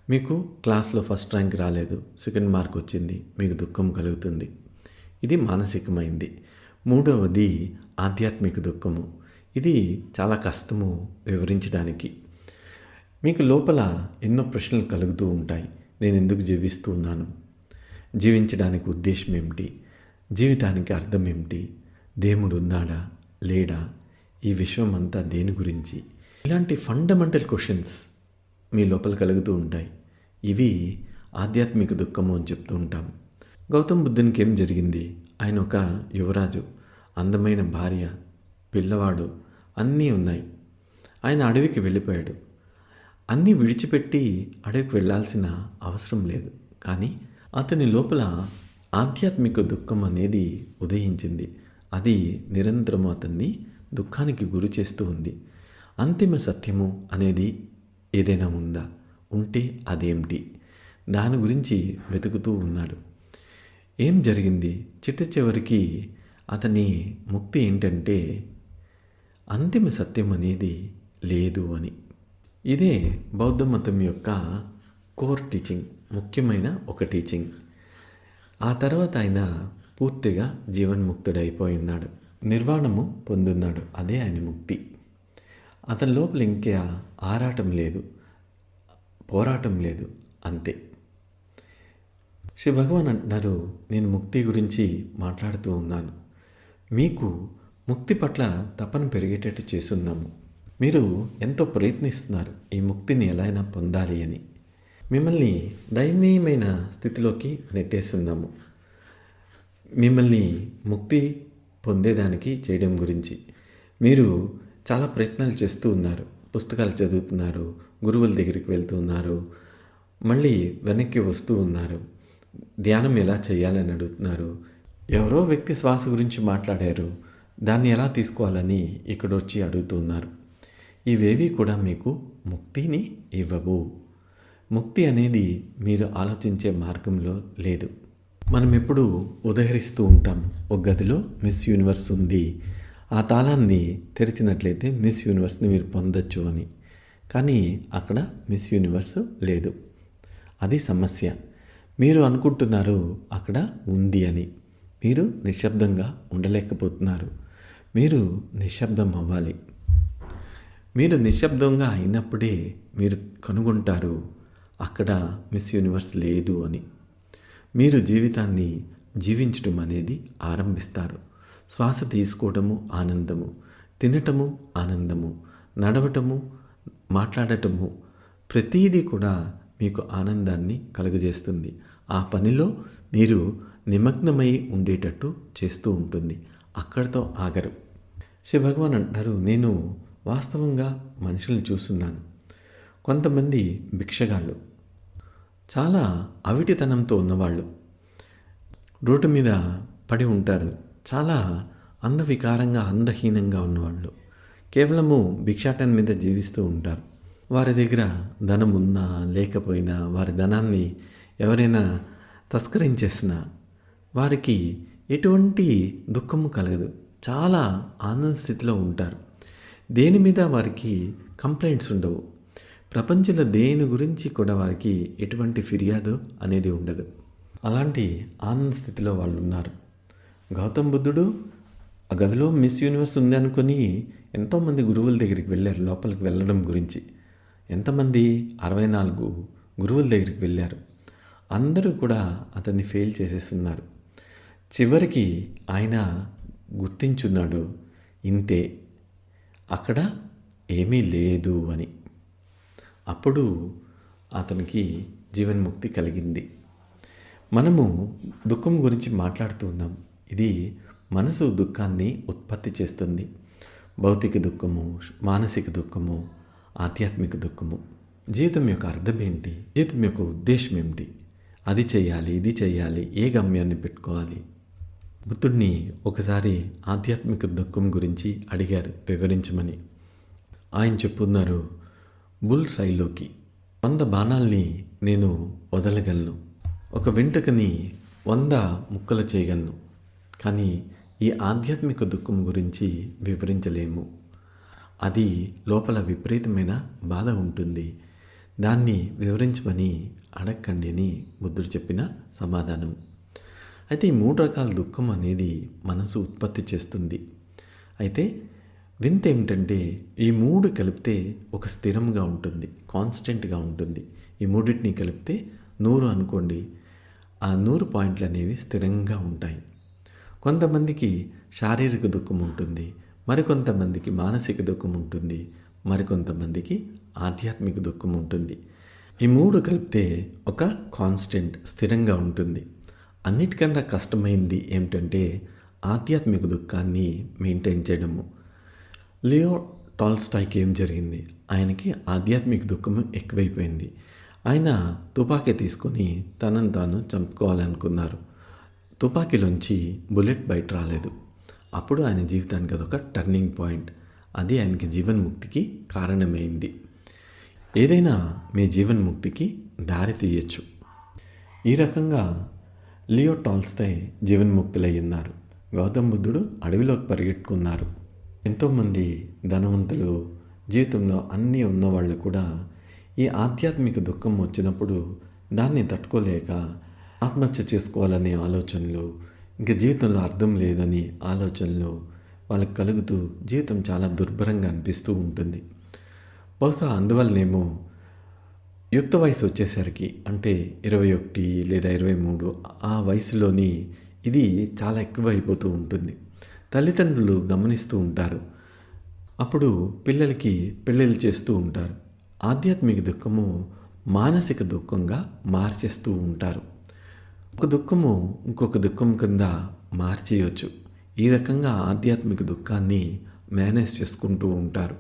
మీకు క్లాస్లో ఫస్ట్ ర్యాంక్ రాలేదు, సెకండ్ మార్క్ వచ్చింది, మీకు దుఃఖం కలుగుతుంది. ఇది మానసికమైంది. మూడవది ఆధ్యాత్మిక దుఃఖము. ఇది చాలా కష్టము వివరించడానికి. మీకు లోపల ఎన్నో ప్రశ్నలు కలుగుతూ ఉంటాయి. నేను ఎందుకు జీవిస్తూ ఉన్నాను? జీవించడానికి ఉద్దేశం ఏమిటి? జీవితానికి అర్థం ఏమిటి? దేవుడు ఉన్నాడా లేడా? ఈ విశ్వం అంతా దేని గురించి? ఇలాంటి ఫండమెంటల్ క్వశ్చన్స్ మీ లోపల కలుగుతూ ఉంటాయి. ఇవి ఆధ్యాత్మిక దుఃఖము అని చెప్తూ ఉంటాం. గౌతమ్ బుద్ధునికి ఏం జరిగింది? ఆయన ఒక యువరాజు, అందమైన భార్య, పిల్లవాడు, అన్నీ ఉన్నాయి. ఆయన అడవికి వెళ్ళిపోయాడు. అన్నీ విడిచిపెట్టి అడవికి వెళ్ళాల్సిన అవసరం లేదు. కానీ అతని లోపల ఆధ్యాత్మిక దుఃఖం అనేది ఉదయించింది. అది నిరంతరము అతన్ని దుఃఖానికి గురి చేస్తూ ఉంది. అంతిమ సత్యము అనేది ఏదైనా ఉందా? ఉంటే అదేమిటి? దాని గురించి వెతుకుతూ ఉన్నాడు. ఏం జరిగింది? చిట్ట చివరికి అతని ముక్తి ఏంటంటే అంతిమ సత్యం అనేది లేదు అని. ఇదే బౌద్ధ మతం యొక్క కోర్ టీచింగ్, ముఖ్యమైన ఒక టీచింగ్. ఆ తర్వాత ఆయన పూర్తిగా జీవన్ముక్తుడైపోయినాడు, నిర్వాణము పొందున్నాడు. అదే ఆయన ముక్తి. అతని లోపల ఇంకా ఆరాటం లేదు, పోరాటం లేదు, అంతే. శ్రీ భగవాన్ అంటున్నారు, నేను ముక్తి గురించి మాట్లాడుతూ ఉన్నాను. మీకు ముక్తి పట్ల తపన పెరిగేటట్టు చేస్తున్నాము. మీరు ఎంతో ప్రయత్నిస్తున్నారు ఈ ముక్తిని ఎలా అయినా పొందాలి అని. మిమ్మల్ని దయనీయమైన స్థితిలోకి నెట్టేస్తున్నాము. మిమ్మల్ని ముక్తి పొందేదానికి చేయడం గురించి మీరు చాలా ప్రయత్నాలు చేస్తూ ఉన్నారు. పుస్తకాలు చదువుతున్నారు, గురువుల దగ్గరికి వెళ్తూ ఉన్నారు, మళ్ళీ వెనక్కి వస్తూ ఉన్నారు. ధ్యానం ఎలా చేయాలని అడుగుతున్నారు. ఎవరో వ్యక్తి శ్వాస గురించి మాట్లాడారు, దాన్ని ఎలా తీసుకోవాలని ఇక్కడ వచ్చి అడుగుతున్నారు. ఇవేవి కూడా మీకు ముక్తిని ఇవ్వవు. ముక్తి అనేది మీరు ఆలోచించే మార్గంలో లేదు. మనం ఎప్పుడు ఉదహరిస్తూ ఉంటాం, ఒక గదిలో మిస్ యూనివర్స్ ఉంది, ఆ తాళాన్ని తెరిచినట్లయితే మిస్ యూనివర్స్ని మీరు పొందొచ్చు అని. కానీ అక్కడ మిస్ యూనివర్స్ లేదు. అది సమస్య. మీరు అనుకుంటున్నారు అక్కడ ఉంది అని. మీరు నిశ్శబ్దంగా ఉండలేకపోతున్నారు. మీరు నిశ్శబ్దం అవ్వాలి. మీరు నిశ్శబ్దంగా అయినప్పుడే మీరు కనుగొంటారు అక్కడ మిస్ యూనివర్స్ లేదు అని. మీరు జీవితాన్ని జీవించడం అనేది ఆరంభిస్తారు. శ్వాస తీసుకోవడము ఆనందము, తినటము ఆనందము, నడవటము, మాట్లాడటము, ప్రతీదీ కూడా మీకు ఆనందాన్ని కలుగజేస్తుంది. ఆ పనిలో మీరు నిమగ్నమై ఉండేటట్టు చేస్తూ ఉంటుంది. అక్కడితో ఆగరు. శ్రీ భగవాన్ అంటున్నారు, నేను వాస్తవంగా మనుషుల్ని చూస్తున్నాను. కొంతమంది భిక్షగాళ్ళు, చాలా అవిటితనంతో ఉన్నవాళ్ళు, రోడ్డు మీద పడి ఉంటారు. చాలా అందవికారంగా, అందహీనంగా ఉన్నవాళ్ళు కేవలము భిక్షాటన మీద జీవిస్తూ ఉంటారు. వారి దగ్గర ధనం ఉన్నా లేకపోయినా, వారి ధనాన్ని ఎవరైనా తస్కరించేసినా వారికి ఎటువంటి దుఃఖము కలగదు. చాలా ఆనంద స్థితిలో ఉంటారు. దేని మీద వారికి కంప్లైంట్స్ ఉండవు. ప్రపంచంలో దేని గురించి కూడా వారికి ఎటువంటి ఫిర్యాదు అనేది ఉండదు. అలాంటి ఆనంద స్థితిలో వాళ్ళు ఉన్నారు. గౌతమ్ బుద్ధుడు ఆ గదిలో మిస్ యూనివర్స్ ఉంది అనుకుని ఎంతోమంది గురువుల దగ్గరికి వెళ్ళారు లోపలికి వెళ్ళడం గురించి. ఎంతమంది? 64 గురువుల దగ్గరికి వెళ్ళారు. అందరూ కూడా అతన్ని ఫెయిల్ చేసేస్తున్నారు. చివరికి ఆయన గుర్తించున్నాడు, ఇంతే, అక్కడ ఏమీ లేదు అని. అప్పుడు అతనికి జీవన్ముక్తి కలిగింది. మనము దుఃఖం గురించి మాట్లాడుతూ ఉన్నాం. ఇది మనసు దుఃఖాన్ని ఉత్పత్తి చేస్తుంది. భౌతిక దుఃఖము, మానసిక దుఃఖము, ఆధ్యాత్మిక దుఃఖము. జీవితం యొక్క అర్థం ఏంటి? జీవితం యొక్క ఉద్దేశం ఏమిటి? అది చేయాలి, ఇది చేయాలి, ఏ గమ్యాన్ని పెట్టుకోవాలి? బుద్ధుడిని ఒకసారి ఆధ్యాత్మిక దుఃఖం గురించి అడిగారు వివరించమని. ఆయన చెప్పున్నారు, బుల్ సైలోకి 100 బాణాల్ని నేను వదలగలను, ఒక వెంట్రుకని 100 ముక్కలు చేయగలను, కానీ ఈ ఆధ్యాత్మిక దుఃఖం గురించి వివరించలేము. అది లోపల విపరీతమైన బాధ ఉంటుంది, దాన్ని వివరించమని అడగండి అని బుద్ధుడు చెప్పిన సమాధానం. అయితే ఈ 3 రకాల దుఃఖం అనేది మనసు ఉత్పత్తి చేస్తుంది. అయితే వింత ఏమిటంటే ఈ 3 కలిపితే ఒక స్థిరంగా ఉంటుంది, కాన్స్టెంట్గా ఉంటుంది. ఈ మూడింటిని కలిపితే 100 అనుకోండి, ఆ 100 పాయింట్లు అనేవి స్థిరంగా ఉంటాయి. కొంతమందికి శారీరక దుఃఖం ఉంటుంది, మరికొంతమందికి మానసిక దుఃఖం ఉంటుంది, మరికొంతమందికి ఆధ్యాత్మిక దుఃఖం ఉంటుంది. ఈ 3 కలిపితే ఒక కాన్స్టెంట్, స్థిరంగా ఉంటుంది. అన్నిటికన్నా కష్టమైంది ఏమిటంటే ఆధ్యాత్మిక దుఃఖాన్ని మెయింటైన్ చేయడము. లియో టాల్స్టాయ్కి ఏం జరిగింది? ఆయనకి ఆధ్యాత్మిక దుఃఖము ఎక్కువైపోయింది. ఆయన తుపాకీ తీసుకొని తనను తాను చంపుకోవాలనుకున్నారు. తుపాకీలోంచి బుల్లెట్ బయట రాలేదు. అప్పుడు ఆయన జీవితానికి అదొక టర్నింగ్ పాయింట్. అది ఆయనకి జీవన్ముక్తికి కారణమైంది. ఏదైనా మీ జీవన్ముక్తికి దారి తీయచ్చు. ఈ రకంగా లియో టాల్స్టాయ్ జీవన్ముక్తులయ్యున్నారు. గౌతమ్ బుద్ధుడు అడవిలోకి పరిగెట్టుకున్నారు. ఎంతోమంది ధనవంతులు, జీవితంలో అన్నీ ఉన్నవాళ్ళు కూడా ఈ ఆధ్యాత్మిక దుఃఖం వచ్చినప్పుడు దాన్ని తట్టుకోలేక ఆత్మహత్య చేసుకోవాలనే ఆలోచనలు, ఇంకా జీవితంలో అర్థం లేదని ఆలోచనలు వాళ్ళకి కలుగుతూ జీవితం చాలా దుర్భరంగా అనిపిస్తూ ఉంటుంది. బహుశా అందువల్లనేమో యుక్త వయసు వచ్చేసరికి, అంటే 21 లేదా 23 ఆ వయసులోని ఇది చాలా ఎక్కువ అయిపోతూ ఉంటుంది. తల్లిదండ్రులు గమనిస్తూ ఉంటారు. అప్పుడు పిల్లలకి పెళ్ళిళ్ళు చేస్తూ ఉంటారు. ఆధ్యాత్మిక దుఃఖము మానసిక దుఃఖంగా మార్చేస్తూ ఉంటారు. ఒక దుఃఖము ఇంకొక దుఃఖం కింద మార్చేయచ్చు. ఈ రకంగా ఆధ్యాత్మిక దుఃఖాన్ని మేనేజ్ చేసుకుంటూ ఉంటారు.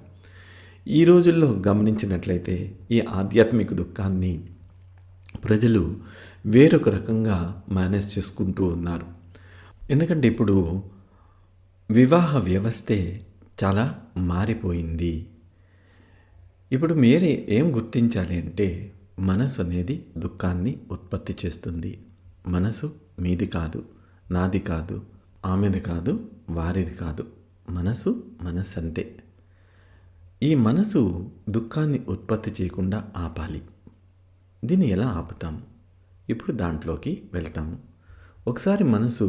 ఈ రోజుల్లో గమనించినట్లయితే ఈ ఆధ్యాత్మిక దుఃఖాన్ని ప్రజలు వేరొక రకంగా మేనేజ్ చేసుకుంటూ ఉన్నారు. ఎందుకంటే ఇప్పుడు వివాహ వ్యవస్థే చాలా మారిపోయింది. ఇప్పుడు మీరే ఏం గుర్తించాలి అంటే మనసు అనేది దుఃఖాన్ని ఉత్పత్తి చేస్తుంది. మనసు మీది కాదు, నాది కాదు, ఆమెది కాదు, వారిది కాదు. మనసు అంతే. ఈ మనసు దుఃఖాన్ని ఉత్పత్తి చేయకుండా ఆపాలి. దీన్ని ఎలా ఆపుతాము? ఇప్పుడు దాంట్లోకి వెళ్తాము. ఒకసారి మనసు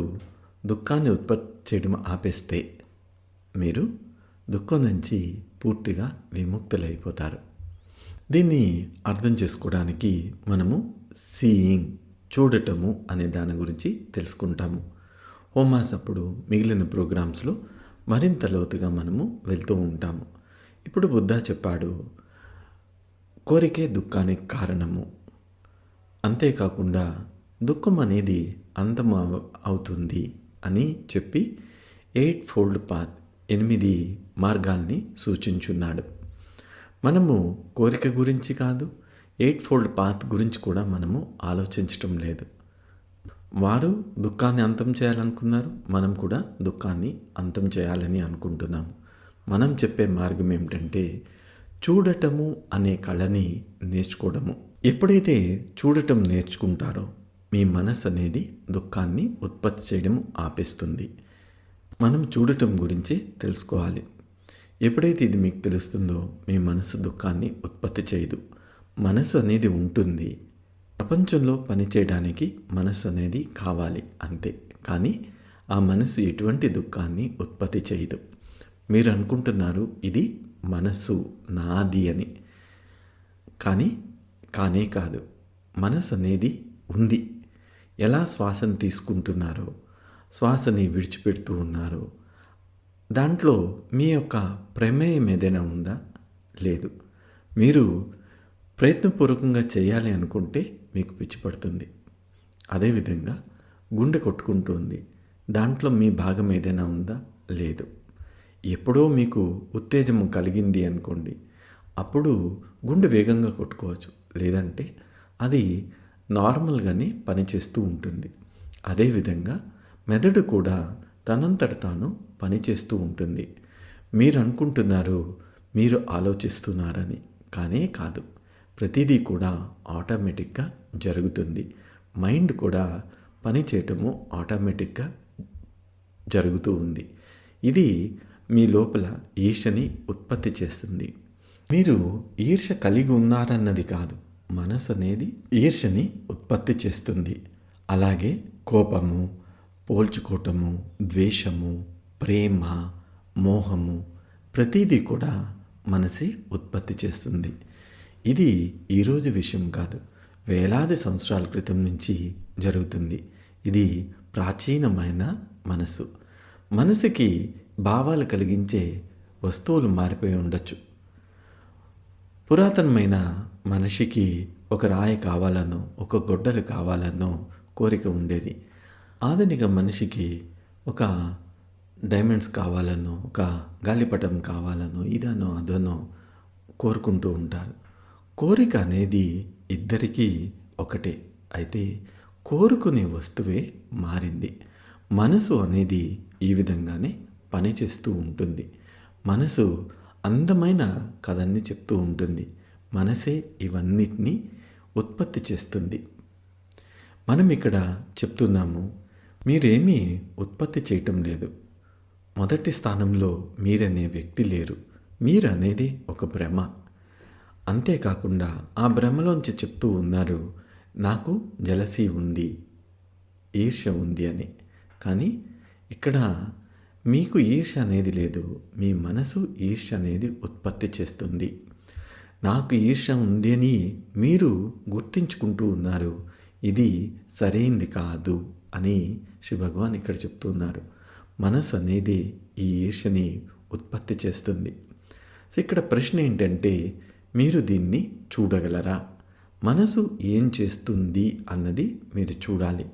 దుఃఖాన్ని ఉత్పత్తి చేయడం ఆపేస్తే మీరు దుఃఖం నుంచి పూర్తిగా విముక్తులైపోతారు. దీన్ని అర్థం చేసుకోవడానికి మనము సీయింగ్, చూడటము అనే దాని గురించి తెలుసుకుంటాము. హోమాస్ అప్పుడు మిగిలిన ప్రోగ్రామ్స్లో మరింత లోతుగా మనము వెళ్తూ ఉంటాము. ఇప్పుడు బుద్ధ చెప్పాడు, కోరికే దుఃఖానికి కారణము. అంతేకాకుండా దుఃఖం అనేది అంతం అవుతుంది అని చెప్పి 8 ఫోల్డ్ పాత్, 8 మార్గాల్ని సూచించున్నాడు. మనము కోరిక గురించి కాదు, 8 ఫోల్డ్ పాత్ గురించి కూడా మనము ఆలోచించటం లేదు. వారు దుఃఖాన్ని అంతం చేయాలనుకున్నారు, మనం కూడా దుఃఖాన్ని అంతం చేయాలని అనుకుంటున్నాము. మనం చెప్పే మార్గం ఏమిటంటే చూడటము అనే కళని నేర్చుకోవడము. ఎప్పుడైతే చూడటం నేర్చుకుంటారో మీ మనసు అనేది దుఃఖాన్ని ఉత్పత్తి చేయడం ఆపేస్తుంది. మనం చూడటం గురించి తెలుసుకోవాలి. ఎప్పుడైతే ఇది మీకు తెలుస్తుందో మీ మనసు దుఃఖాన్ని ఉత్పత్తి చేయదు. మనసు అనేది ఉంటుంది. ప్రపంచంలో పనిచేయడానికి మనసు అనేది కావాలి అంతే. కానీ ఆ మనసు ఎటువంటి దుఃఖాన్ని ఉత్పత్తి చేయదు. మీరు అనుకుంటున్నారు ఇది మనసు నాది అని, కానీ కానే కాదు. మనసు అనేది ఉంది. ఎలా శ్వాసను తీసుకుంటున్నారో, శ్వాసని విడిచిపెడుతూ ఉన్నారో, దాంట్లో మీ యొక్క ప్రమేయం ఏదైనా ఉందా? లేదు. మీరు ప్రయత్నపూర్వకంగా చేయాలి అనుకుంటే మీకు పిచ్చి పడుతుంది. అదేవిధంగా గుండె కొట్టుకుంటుంది, దాంట్లో మీ భాగం ఏదైనా ఉందా? లేదు. ఎప్పుడో మీకు ఉత్తేజం కలిగింది అనుకోండి, అప్పుడు గుండె వేగంగా కొట్టుకోవచ్చు, లేదంటే అది నార్మల్గానే పనిచేస్తూ ఉంటుంది. అదేవిధంగా మెదడు కూడా తనంతట తాను పనిచేస్తూ ఉంటుంది. మీరు అనుకుంటున్నారు మీరు ఆలోచిస్తున్నారని, కానే కాదు. ప్రతిదీ కూడా ఆటోమేటిక్గా జరుగుతుంది. మైండ్ కూడా పని చేయటము ఆటోమేటిక్గా జరుగుతూ ఉంది. ఇది మీ లోపల ఈర్ష్యని ఉత్పత్తి చేస్తుంది. మీరు ఈర్ష్య కలిగి ఉన్నారన్నది కాదు, మనసు అనేది ఈర్ష్యని ఉత్పత్తి చేస్తుంది. అలాగే కోపము, పోల్చుకోవటము, ద్వేషము, ప్రేమ, మోహము, ప్రతిదీ కూడా మనసే ఉత్పత్తి చేస్తుంది. ఇది ఈరోజు విషయం కాదు, వేలాది సంవత్సరాల క్రితం నుంచి జరుగుతుంది. ఇది ప్రాచీనమైన మనసు. మనసుకి భావాలు కలిగించే వస్తువులు మారిపోయి ఉండొచ్చు. పురాతనమైన మనిషికి ఒక రాయి కావాలనో, ఒక గొడ్డలు కావాలనో కోరిక ఉండేది. ఆధునిక మనిషికి ఒక డైమండ్స్ కావాలనో, ఒక గాలిపటం కావాలనో, ఇదనో అదనో కోరుకుంటూ ఉంటారు. కోరిక అనేది ఇద్దరికీ ఒకటే. అయితే కోరుకునే వస్తువే మారింది. మనసు అనేది ఈ విధంగానే పనిచేస్తూ ఉంటుంది. మనసు అందమైన కథల్ని చెప్తూ ఉంటుంది. మనసే ఇవన్నిటినీ ఉత్పత్తి చేస్తుంది. మనం ఇక్కడ చెప్తున్నాము, మీరేమీ ఉత్పత్తి చేయటం లేదు. మొదటి స్థానంలో మీరనే వ్యక్తి లేరు. మీరు అనేది ఒక భ్రమ. అంతేకాకుండా ఆ భ్రమలోంచి చెప్తూ ఉన్నారు, నాకు జలసీ ఉంది, ఈర్ష్య ఉంది అని. కానీ ఇక్కడ మీకు ఈర్ష్య అనేది లేదు, మీ మనసు ఈర్ష్య అనేది ఉత్పత్తి చేస్తుంది. నాకు ఈర్ష్య ఉంది అని మీరు గుర్తించుకుంటూ ఉన్నారు. ఇది సరైంది కాదు అని శ్రీ భగవాన్ ఇక్కడ చెప్తున్నారు. మనసు అనేది ఈ ఈర్ష్యని ఉత్పత్తి చేస్తుంది. సో ఇక్కడ ప్రశ్న ఏంటంటే, మీరు దీన్ని చూడగలరా? మనసు ఏం చేస్తుంది అన్నది మీరు చూడాలి.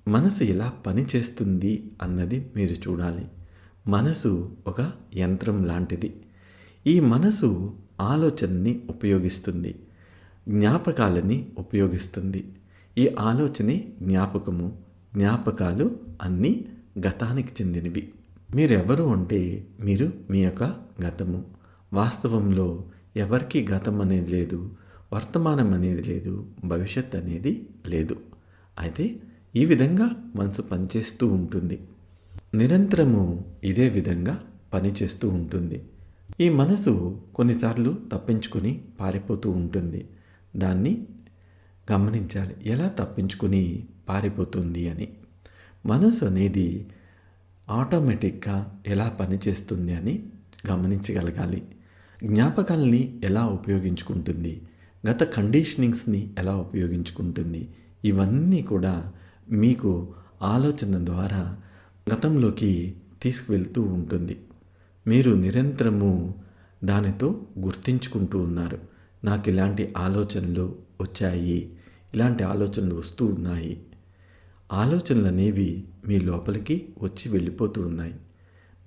మనసు ఎలా పనిచేస్తుంది అన్నది మీరు చూడాలి. మనసు ఒక యంత్రం లాంటిది. ఈ మనసు ఆలోచనని ఉపయోగిస్తుంది, జ్ఞాపకాలని ఉపయోగిస్తుంది. ఈ ఆలోచనే జ్ఞాపకము, జ్ఞాపకాలు అన్నీ గతానికి చెందినవి. మీరెవరు అంటే మీరు మీ యొక్క గతము. వాస్తవంలో ఎవరికి గతం అనేది లేదు, వర్తమానం అనేది లేదు, భవిష్యత్ అనేది లేదు. అయితే ఈ విధంగా మనసు పనిచేస్తూ ఉంటుంది. నిరంతరము ఇదే విధంగా పనిచేస్తూ ఉంటుంది. ఈ మనసు కొన్నిసార్లు తప్పించుకొని పారిపోతూ ఉంటుంది. దాన్ని గమనించాలి, ఎలా తప్పించుకొని పారిపోతుంది అని. మనసు అనేది ఆటోమేటిక్గా ఎలా పనిచేస్తుంది అని గమనించగలగాలి. జ్ఞాపకాలని ఎలా ఉపయోగించుకుంటుంది, గత కండిషనింగ్స్ని ఎలా ఉపయోగించుకుంటుంది, ఇవన్నీ కూడా మీకు ఆలోచన ద్వారా గతంలోకి తీసుకువెళ్తూ ఉంటుంది. మీరు నిరంతరము దానితో గుర్తించుకుంటూ ఉన్నారు. నాకు ఇలాంటి ఆలోచనలు వచ్చాయి, ఇలాంటి ఆలోచనలు వస్తూ ఉన్నాయి. ఆలోచనలు అనేవి మీ లోపలికి వచ్చి వెళ్ళిపోతూ ఉన్నాయి.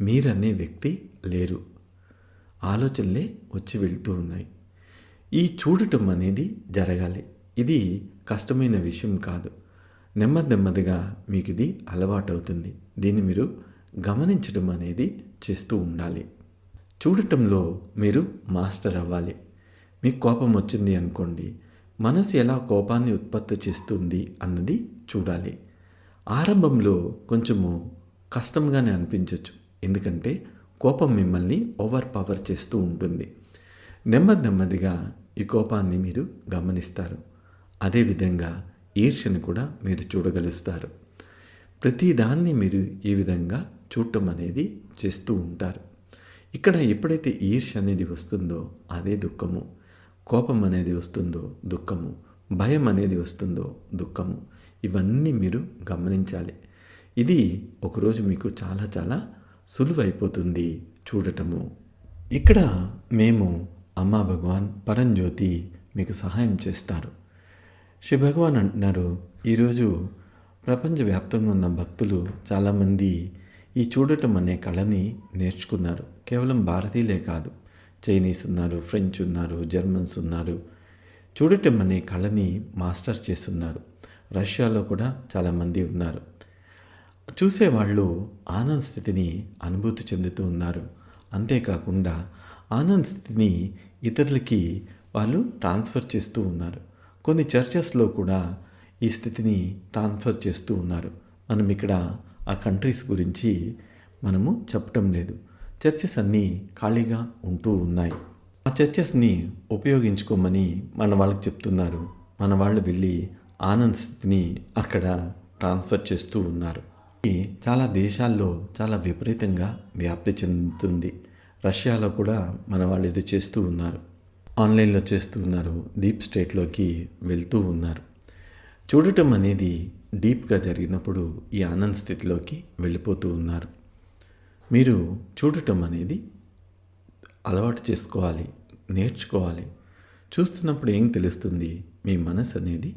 మీరనే వ్యక్తి లేరు, ఆలోచనలే వచ్చి వెళ్తూ ఉన్నాయి. ఈ చూడటం అనేది జరగాలి. ఇది కష్టమైన విషయం కాదు. నెమ్మదిగా మీకు ఇది అలవాటవుతుంది. దీన్ని మీరు గమనించడం అనేది చేస్తూ ఉండాలి. చూడటంలో మీరు మాస్టర్ అవ్వాలి. మీకు కోపం వచ్చింది అనుకోండి, మనసు ఎలా కోపాన్ని ఉత్పత్తి చేస్తుంది అన్నది చూడాలి. ఆరంభంలో కొంచెము కష్టంగానే అనిపించవచ్చు, ఎందుకంటే కోపం మిమ్మల్ని ఓవర్ పవర్ చేస్తూ ఉంటుంది. నెమ్మదిగా ఈ కోపాన్ని మీరు గమనిస్తారు. అదేవిధంగా ఈర్ష్యను కూడా మీరు చూడగలుస్తారు. ప్రతిదాన్ని మీరు ఈ విధంగా చూడటం అనేది చేస్తూ ఉంటారు. ఇక్కడ ఎప్పుడైతే ఈర్ష్య అనేది వస్తుందో అదే దుఃఖము, కోపం అనేది వస్తుందో దుఃఖము, భయం అనేది వస్తుందో, దుఃఖము, ఇవన్నీ మీరు గమనించాలి. ఇది ఒకరోజు మీకు చాలా చాలా సులువైపోతుంది చూడటము. ఇక్కడ మేము అమ్మా భగవాన్ పరంజ్యోతి మీకు సహాయం చేస్తారు. శ్రీ భగవాన్ అంటున్నారు, ఈరోజు ప్రపంచవ్యాప్తంగా ఉన్న భక్తులు చాలామంది ఈ చూడటం అనే కళని నేర్చుకున్నారు. కేవలం భారతీయులే కాదు, చైనీస్ ఉన్నారు, ఫ్రెంచ్ ఉన్నారు, జర్మన్స్ ఉన్నారు. చూడటం అనే కళని మాస్టర్ చేస్తున్నారు. రష్యాలో కూడా చాలామంది ఉన్నారు. చూసేవాళ్ళు ఆనంద స్థితిని అనుభూతి చెందుతూ ఉన్నారు. అంతేకాకుండా ఆనంద స్థితిని ఇతరులకి వాళ్ళు ట్రాన్స్ఫర్ చేస్తూ ఉన్నారు. కొన్ని చర్చెస్లో కూడా ఈ స్థితిని ట్రాన్స్ఫర్ చేస్తూ ఉన్నారు. మనం ఇక్కడ ఆ కంట్రీస్ గురించి మనము చెప్పటం లేదు. చర్చెస్ అన్నీ ఖాళీగా ఉంటూ ఉన్నాయి. ఆ చర్చెస్ని ఉపయోగించుకోమని మన వాళ్ళకి చెప్తున్నారు. మన వాళ్ళు వెళ్ళి ఆనంద స్థితిని అక్కడ ట్రాన్స్ఫర్ చేస్తూ ఉన్నారు. ఇది చాలా దేశాల్లో చాలా విపరీతంగా వ్యాప్తి చెందుతుంది. రష్యాలో కూడా మన వాళ్ళు ఇది చేస్తూ ఉన్నారు. ఆన్లైన్లో చేస్తూ ఉన్నారు. డీప్ స్టేట్లోకి వెళ్తూ ఉన్నారు. చూడటం అనేది డీప్గా జరిగినప్పుడు ఈ ఆనంద స్థితిలోకి వెళ్ళిపోతూ ఉన్నారు. మీరు చూడటం అనేది అలవాటు చేసుకోవాలి, నేర్చుకోవాలి. చూస్తున్నప్పుడు ఏం తెలుస్తుంది? మీ మనసు అనేది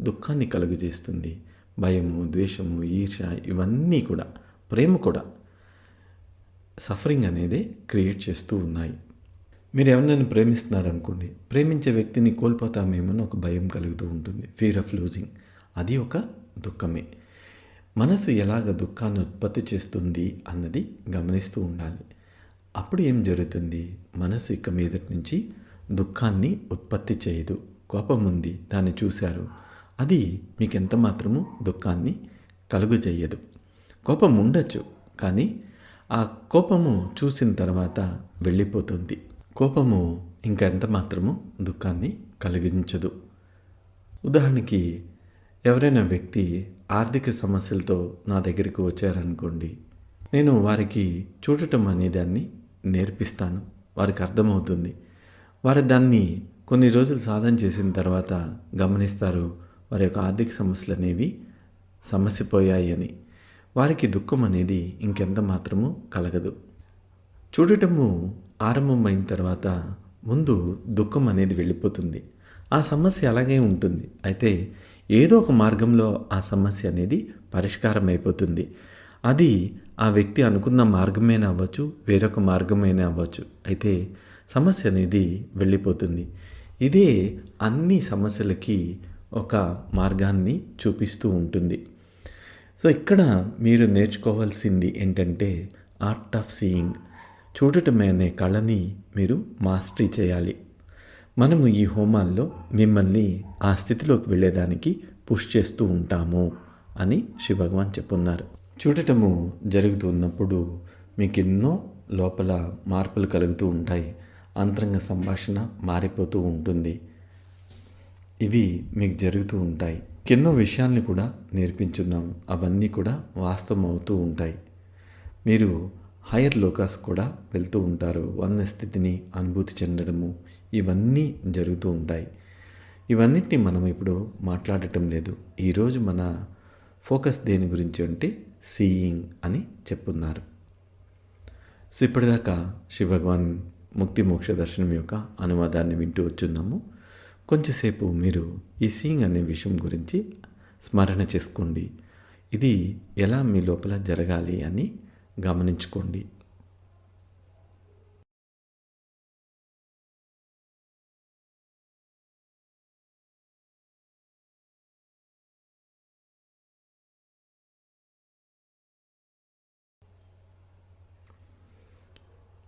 దుఃఖాన్ని కలుగజేస్తుంది. భయము, ద్వేషము, ఈర్ష, ఇవన్నీ కూడా, ప్రేమ కూడా సఫరింగ్ అనేది క్రియేట్ చేస్తూ ఉన్నాయి. మీరు ఎవరినైనా ప్రేమిస్తున్నారనుకోండి, ప్రేమించే వ్యక్తిని కోల్పోతామేమని ఒక భయం కలుగుతూ ఉంటుంది. Fear of losing. అది ఒక దుఃఖమే. మనసు ఎలాగ దుఃఖాన్ని ఉత్పత్తి చేస్తుంది అన్నది గమనిస్తూ ఉండాలి. అప్పుడు ఏం జరుగుతుంది? మనసు ఇక మీదటి నుంచి దుఃఖాన్ని ఉత్పత్తి చేయదు. కోపం ఉంది, దాన్ని చూశారు, అది మీకు ఎంత మాత్రము దుఃఖాన్ని కలుగజేయదు. కోపం ఉండొచ్చు, కానీ ఆ కోపము చూసిన తర్వాత వెళ్ళిపోతుంది. కోపము ఇంకెంత మాత్రము దుఃఖాన్ని కలిగించదు. ఉదాహరణకి ఎవరైనా వ్యక్తి ఆర్థిక సమస్యలతో నా దగ్గరికి వచ్చారనుకోండి, నేను వారికి చూడటం అనే దాన్ని నేర్పిస్తాను. వారికి అర్థమవుతుంది. వారు దాన్ని కొన్ని రోజులు సాధన చేసిన తర్వాత గమనిస్తారు, వారి యొక్క ఆర్థిక సమస్యలు అనేవి సమస్యపోయాయి అని. వారికి దుఃఖం అనేది ఇంకెంత మాత్రము కలగదు. చూడటము ఆరంభమైన తర్వాత ముందు దుఃఖం అనేది వెళ్ళిపోతుంది. ఆ సమస్య అలాగే ఉంటుంది. అయితే ఏదో ఒక మార్గంలో ఆ సమస్య అనేది పరిష్కారం అయిపోతుంది. అది ఆ వ్యక్తి అనుకున్న మార్గమైనా అవ్వచ్చు, వేరొక మార్గమైనా అవ్వచ్చు. అయితే సమస్య అనేది వెళ్ళిపోతుంది. ఇదే అన్ని సమస్యలకి ఒక మార్గాన్ని చూపిస్తూ ఉంటుంది. సో ఇక్కడ మీరు నేర్చుకోవాల్సింది ఏంటంటే ఆర్ట్ ఆఫ్ సీయింగ్. చూడటం అనే కళని మీరు మాస్టరీ చేయాలి. మనము ఈ హోమాల్లో మిమ్మల్ని ఆ స్థితిలోకి వెళ్ళేదానికి పుష్ చేస్తూ ఉంటాము అని శ్రీ భగవాన్ చెప్పున్నారు. చూడటము జరుగుతున్నప్పుడు మీకు ఎన్నో లోపల మార్పులు కలుగుతూ ఉంటాయి. అంతరంగ సంభాషణ మారిపోతూ ఉంటుంది. ఇవి మీకు జరుగుతూ ఉంటాయి. ఎన్నో విషయాల్ని కూడా నేర్పించున్నాం. అవన్నీ కూడా వాస్తవం అవుతూ ఉంటాయి. మీరు హయ్యర్ లోకాస్ కూడా వెళ్తూ ఉంటారు. వన్న స్థితిని అనుభూతి చెందడము, ఇవన్నీ జరుగుతూ ఉంటాయి. ఇవన్నిటిని మనం ఇప్పుడు మాట్లాడటం లేదు. ఈరోజు మన ఫోకస్ దేని గురించి అంటే సీయింగ్ అని చెప్పున్నారు. సో ఇప్పటిదాకా శ్రీ భగవాన్ ముక్తి మోక్ష దర్శనం యొక్క అనువాదాన్ని వింటూ వచ్చున్నాము. కొంచెంసేపు మీరు ఈ సీయింగ్ అనే విషయం గురించి స్మరణ చేసుకోండి. ఇది ఎలా మీ లోపల జరగాలి అని గమనించుకోండి.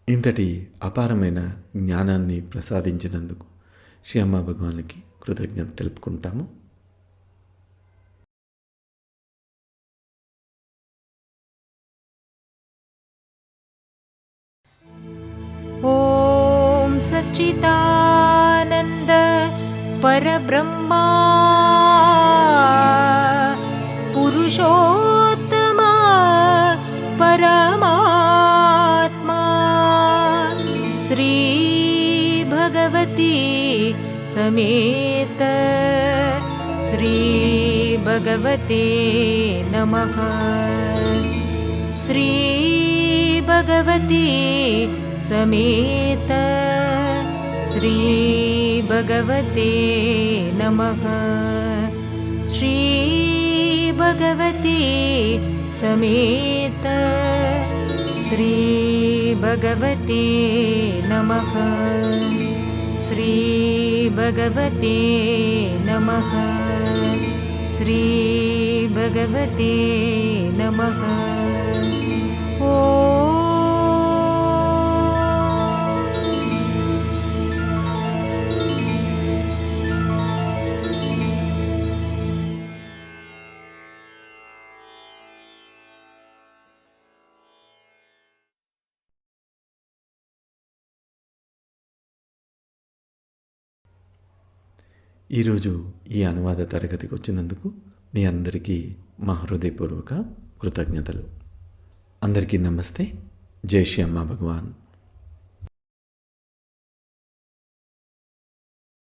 ఇంతటి అపారమైన జ్ఞానాన్ని ప్రసాదించినందుకు శ్రీ అమ్మా భగవాన్కి కృతజ్ఞత తెలుపుకుంటాము. ॐ सच्चिदानन्द परब्रह्मा पुरुषोत्तम परमात्मा श्री भगवती समेत श्रीभगवते नमः। श्रीभगवती समेत श्रीभगवते नमः। श्रीभगवती समेत श्रीभगवते नमः। श्रीभगवते नमः। श्रीभगवते नमः। ॐ ఈరోజు ఈ అనువాద తరగతికి వచ్చినందుకు మీ అందరికీ మా హృదయపూర్వక కృతజ్ఞతలు. అందరికీ నమస్తే. జై శ్రీ అమ్మా భగవాన్.